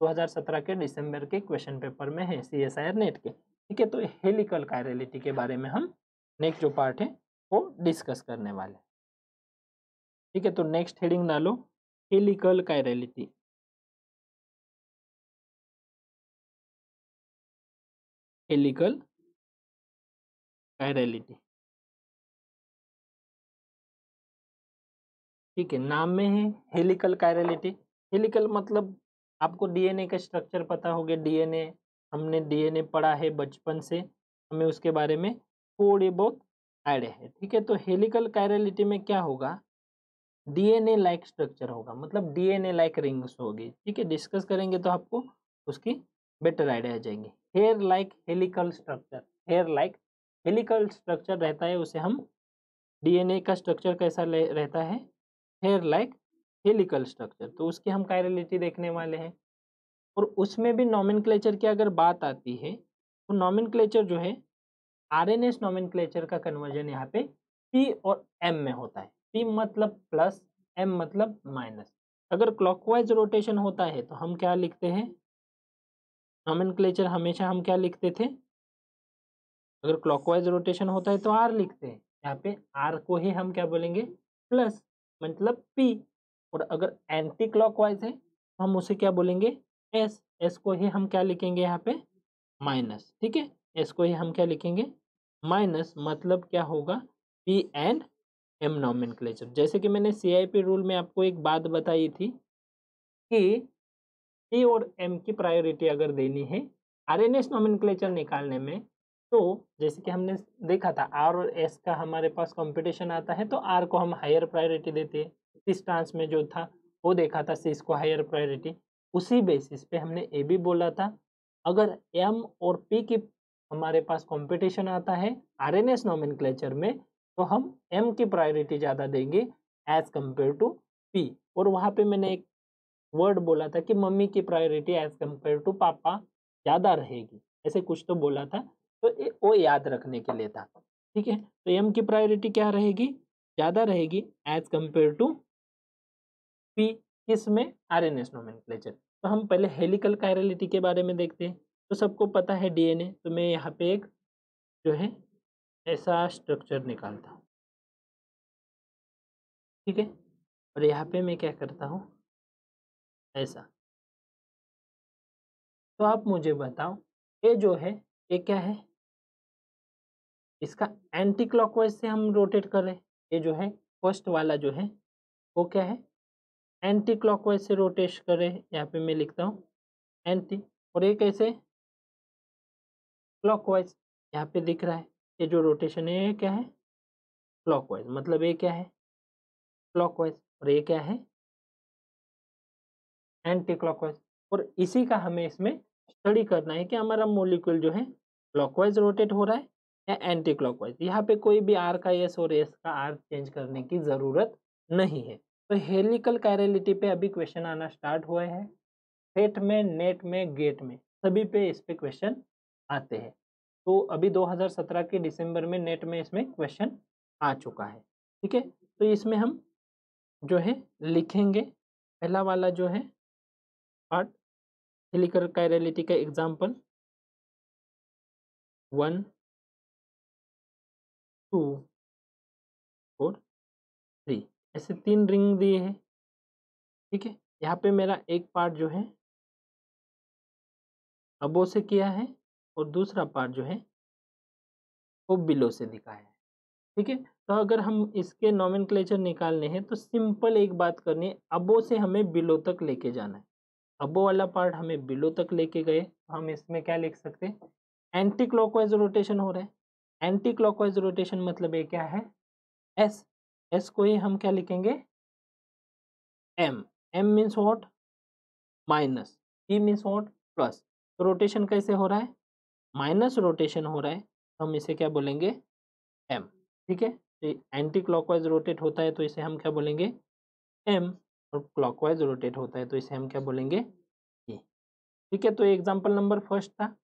[SPEAKER 1] 2017 के दिसंबर के क्वेश्चन पेपर में है CSIR नेट के। ठीक है, तो हेलिकल कायरलिटी के बारे में हम नेक्स्ट जो पार्ट है वो डिस्कस करने वाले। ठीक है, तो नेक्स्ट हेडिंग डालो, हेलिकल कायरलिटी, हेलिकल कायरलिटी। ठीक है, नाम में है हेलिकल कायरलिटी। हेलिकल मतलब आपको डीएनए का स्ट्रक्चर पता होगा, डीएनए हमने डीएनए पढ़ा है बचपन से, हमें उसके बारे में थोड़ी बहुत आइडिया है। ठीक है, तो हेलिकल कायरलिटी में क्या होगा, डीएनए लाइक स्ट्रक्चर होगा, मतलब डीएनए लाइक रिंग्स होगी। ठीक है, डिस्कस करेंगे तो आपको उसकी बेटर आइडिया आ जाएंगे। Hair like helical structure, hair like helical structure रहता है, उसे हम डीएनए का स्ट्रक्चर कैसा रहता है, हेयर लाइक हेलिकल स्ट्रक्चर, तो उसकी हम कायरलिटी देखने वाले हैं। और उसमें भी नॉमेनक्लेचर की अगर बात आती है तो नॉमेनक्लेचर जो है आरएनएस नॉमेनक्लेचर का कन्वर्जन यहाँ पे पी और एम में होता है। पी मतलब प्लस, एम मतलब माइनस। अगर क्लॉकवाइज रोटेशन होता है तो हम क्या लिखते हैं, नॉमेनक्लेचर हमेशा हम क्या लिखते थे, अगर क्लॉकवाइज रोटेशन होता है तो आर लिखते हैं, यहाँ पे आर को ही हम क्या बोलेंगे, प्लस मतलब पी। और अगर एंटी क्लॉकवाइज है तो हम उसे क्या बोलेंगे, एस। एस को ही हम क्या लिखेंगे यहाँ पे, माइनस। ठीक है, एस को ही हम क्या लिखेंगे, माइनस, मतलब क्या होगा, पी एंड एम नॉमेनक्लेचर। जैसे कि मैंने सीआईपी रूल में आपको एक बात बताई थी कि पी और एम की प्रायोरिटी अगर देनी है आरएनएस नॉमेनक्लेचर निकालने में, तो जैसे कि हमने देखा था आर और एस का हमारे पास कंपटीशन आता है तो आर को हम हायर प्रायोरिटी देते हैं। इस ट्रांस में जो था वो देखा था सिस को हायर प्रायोरिटी। उसी बेसिस पे हमने ये भी बोला था अगर एम और पी की हमारे पास कंपटीशन आता है आरएनएस नॉमेनक्लेचर में तो हम एम की प्रायोरिटी ज़्यादा देंगे एज कंपेयर टू पी। और वहाँ पे मैंने एक वर्ड बोला था कि मम्मी की प्रायोरिटी एज कंपेयर टू पापा ज़्यादा रहेगी, ऐसे कुछ तो बोला था, तो वो याद रखने के लिए था। ठीक है, तो एम की प्रायोरिटी क्या रहेगी, ज़्यादा रहेगी एज कंपेयर टू पी, किसमें, आरएनएस नोमेनक्लेचर। तो हम पहले हेलिकल कायरलिटी के बारे में देखते हैं। तो सबको पता है डीएनए, तो मैं यहाँ पे एक जो है ऐसा स्ट्रक्चर निकालता हूँ। ठीक है, और यहाँ पे मैं क्या करता हूँ, ऐसा। तो आप मुझे बताओ ये जो है ये क्या है, इसका एंटी क्लॉकवाइज से हम रोटेट कर रहे हैं। ये जो है फर्स्ट वाला जो है वो क्या है, एंटी क्लॉकवाइज से रोटेट कर रहे हैं, यहाँ पे मैं लिखता हूँ एंटी। और ये कैसे, क्लॉकवाइज, यहाँ पे दिख रहा है ये जो रोटेशन है ये क्या है, क्लॉकवाइज, मतलब ये क्या है, क्लॉकवाइज। और ये क्या है, एंटी क्लॉकवाइज। और इसी का हमें इसमें स्टडी करना है कि हमारा मोलिक्यूल जो है क्लॉकवाइज रोटेट हो रहा है या एंटी क्लॉकवाइज। यहाँ पे कोई भी आर का एस और एस का आर चेंज करने की ज़रूरत नहीं है। तो हेलिकल कायरलिटी पे अभी क्वेश्चन आना स्टार्ट हुए हैं, सेट में, नेट में, गेट में, सभी पे इस पे क्वेश्चन आते हैं। तो अभी 2017 के दिसंबर में नेट में इसमें क्वेश्चन आ चुका है। ठीक है, तो इसमें हम जो है लिखेंगे पहला वाला जो है पार्ट, हेलिकल कायरलिटी का एग्जाम्पल 1 2 और 3, ऐसे 3 रिंग दिए हैं। ठीक है, यहाँ पे मेरा एक पार्ट जो है अबो से किया है और दूसरा पार्ट जो है वो बिलो से दिखाया है। ठीक है, तो अगर हम इसके नॉमेनक्लेचर निकालने हैं तो सिंपल एक बात करनी है, अबो से हमें बिलो तक लेके जाना है। अबो वाला पार्ट हमें बिलो तक लेके गए, हम इसमें क्या लिख सकते हैं, एंटी क्लॉकवाइज रोटेशन हो रहा है। एंटी क्लॉकवाइज रोटेशन मतलब ये क्या है, एस। एस को ही हम क्या लिखेंगे, M. M means what, minus. P means what, plus. तो रोटेशन कैसे हो रहा है, माइनस रोटेशन हो रहा है, तो हम इसे क्या बोलेंगे, एम। ठीक है, तो एंटी क्लॉकवाइज रोटेट होता है तो इसे हम क्या बोलेंगे, एम। और क्लॉकवाइज रोटेट होता है तो इसे हम क्या बोलेंगे, ई। ठीक है, तो एग्जाम्पल नंबर फर्स्ट था।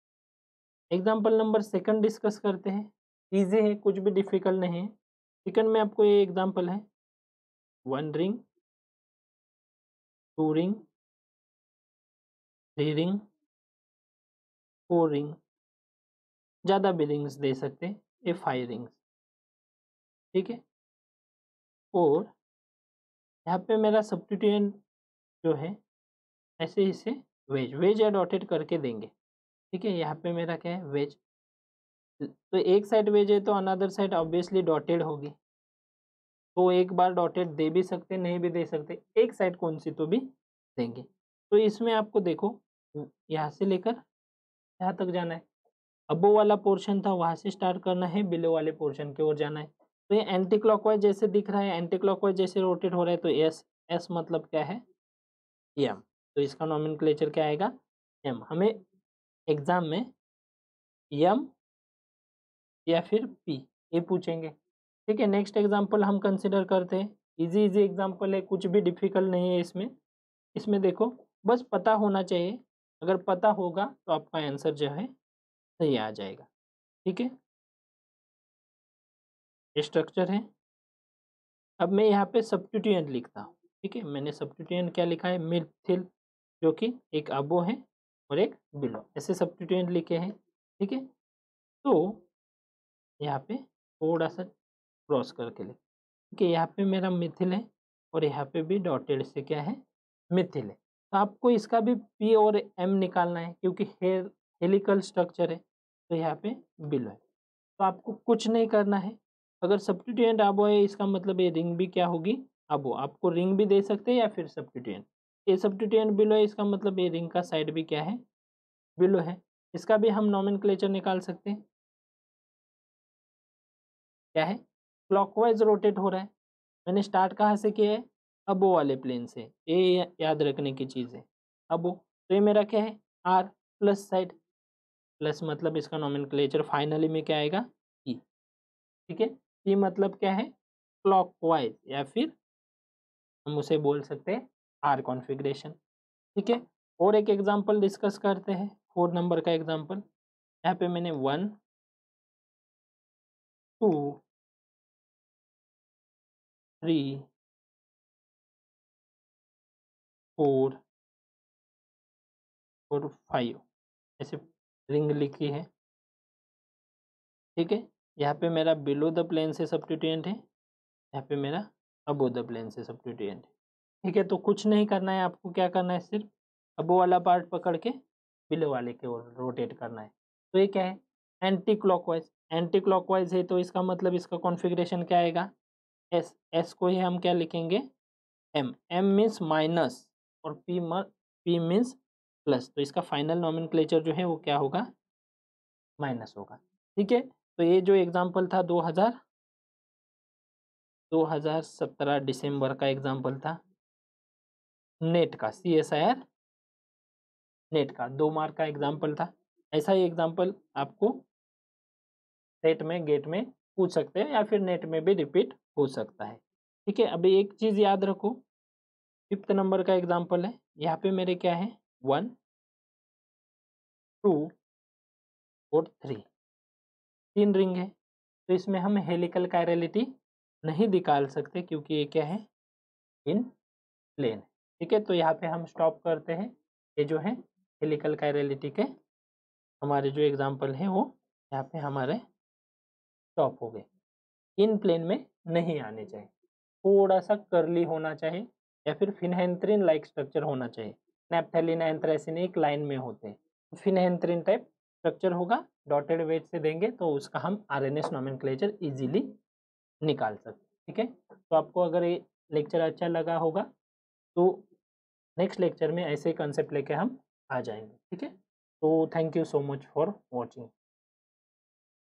[SPEAKER 1] एग्जाम्पल नंबर सेकंड डिस्कस करते हैं, इजी है, कुछ भी डिफिकल्ट नहीं है। सेकंड में आपको ये एग्जाम्पल है 1 रिंग, 2 रिंग, 3 रिंग, 4 रिंग, ज़्यादा भी रिंग्स दे सकते हैं, ये 5 रिंग्स। ठीक है, और यहाँ पे मेरा सब्स्टिट्यूएंट जो है ऐसे इसे वेज, वेज या डॉटेड करके देंगे। ठीक है, यहाँ पे मेरा क्या है, वेज। तो एक साइड वेज है तो अनदर साइड ऑब्वियसली डॉटेड होगी। तो एक बार डॉटेड दे भी सकते, नहीं भी दे सकते, एक साइड कौन सी तो भी देंगे। तो इसमें आपको देखो यहाँ से लेकर यहाँ तक जाना है, अबो वाला पोर्शन था वहां से स्टार्ट करना है, बिलो वाले पोर्शन की ओर जाना है। तो ये एंटी क्लॉकवाइज जैसे दिख रहा है, एंटी क्लॉकवाइज जैसे रोटेट हो रहा है, तो एस, एस मतलब क्या है, एम, तो इसका नॉमेनक्लेचर क्या आएगा, एम। हमें एग्जाम में एम या फिर पी ये पूछेंगे। ठीक है, नेक्स्ट एग्जाम्पल हम कंसिडर करते हैं, इजी इजी एग्जाम्पल है, कुछ भी डिफिकल्ट नहीं है इसमें। इसमें देखो बस पता होना चाहिए, अगर पता होगा तो आपका आंसर जो है सही आ जाएगा। ठीक है, ये स्ट्रक्चर है। अब मैं यहाँ पे सब्स्टिट्यूएंट लिखता हूँ। ठीक है, मैंने सब्स्टिट्यूएंट क्या लिखा है, मिथिल, जो कि एक अबो है और एक बिलो, ऐसे सब्स्टिट्यूएंट लिखे हैं। ठीक है, तो यहाँ पे थोड़ा सा क्रॉस करके लिख, ठीक है, यहाँ पे मेरा मिथिल है और यहाँ पे भी डॉटेड से क्या है, मिथिल है। तो आपको इसका भी पी और एम निकालना है क्योंकि हेलिकल स्ट्रक्चर है, तो यहाँ पे बिलो है। तो आपको कुछ नहीं करना है, अगर सब्स्टिट्यूएंट अबो है इसका मतलब ये रिंग भी क्या होगी, अबो। आपको रिंग भी दे सकते हैं या फिर सब्स्टिट्यूएंट। ये सब्स्टिट्यूएंट बिलो है इसका मतलब ये रिंग का साइड भी क्या है, बिलो है। इसका भी हम नॉमेनक्लेचर निकाल सकते हैं, क्या है, क्लॉकवाइज रोटेट हो रहा है। मैंने स्टार्ट कहाँ से किया है, अबो वाले प्लेन से, ये याद रखने की चीज़ है, अबो। तो ये मेरा क्या है, आर प्लस साइड, प्लस मतलब इसका नॉमेनक्लेचर फाइनली में क्या आएगा, ई। ठीक है, ई मतलब क्या है, क्लॉकवाइज, या फिर हम उसे बोल सकते हैं आर कॉन्फ़िगरेशन। ठीक है, और एक एग्जांपल डिस्कस करते हैं, 4 नंबर का एग्जांपल। यहाँ पे मैंने 1 2 3 4 और 5 ऐसे रिंग लिखी है। ठीक है, यहाँ पे मेरा बिलो द प्लेन से सब्स्टिट्यूएंट है, यहाँ पे मेरा अबो द प्लेन से सब्स्टिट्यूएंट है। ठीक है, तो कुछ नहीं करना है आपको, क्या करना है, सिर्फ अबो वाला पार्ट पकड़ के बिलो वाले के ओर रोटेट करना है। तो ये क्या है, एंटी क्लॉकवाइज, एंटी क्लॉकवाइज है तो इसका मतलब इसका कॉन्फ़िगरेशन क्या आएगा, एस, एस को ही हम क्या लिखेंगे, एम, एम मीन्स माइनस और पी मीन्स प्लस, तो इसका फाइनल नॉमेनक्लेचर जो है वो क्या होगा, माइनस होगा। ठीक है, तो ये जो एग्जांपल था 2017 दिसंबर का एग्जांपल था, नेट का, CSIR नेट का 2 मार्क का एग्जांपल था। ऐसा ही एग्जांपल आपको सेट में, गेट में पूछ सकते हैं या फिर नेट में भी रिपीट हो सकता है। ठीक है, अभी एक चीज़ याद रखो, 5th नंबर का एग्जांपल है, यहाँ पे मेरे क्या है, 1 2 और 3, 3 रिंग है। तो इसमें हम हेलिकल कायरलिटी नहीं निकाल सकते क्योंकि ये क्या है, इन प्लेन। ठीक है, तो यहाँ पे हम स्टॉप करते हैं। ये जो है हेलिकल कायरलिटी के हमारे जो एग्जांपल हैं वो यहाँ पे हमारे स्टॉप हो गए, इन प्लेन में नहीं आने चाहिए, थोड़ा सा कर्ली होना चाहिए या फिर फिनहेंथ्रिन लाइक स्ट्रक्चर होना चाहिए। नैप्थेलिन एंथ्रेसिन एक लाइन में होते हैं, फिनहेंथ्रिन टाइप स्ट्रक्चर होगा, डॉटेड वेट से देंगे तो उसका हम आरएनएस नॉमेनक्लेचर इजीली निकाल सकते हैं। ठीक है, तो आपको अगर ये लेक्चर अच्छा लगा होगा तो नेक्स्ट लेक्चर में ऐसे कंसेप्ट लेके हम आ जाएंगे। ठीक है, तो thank you so much for watching.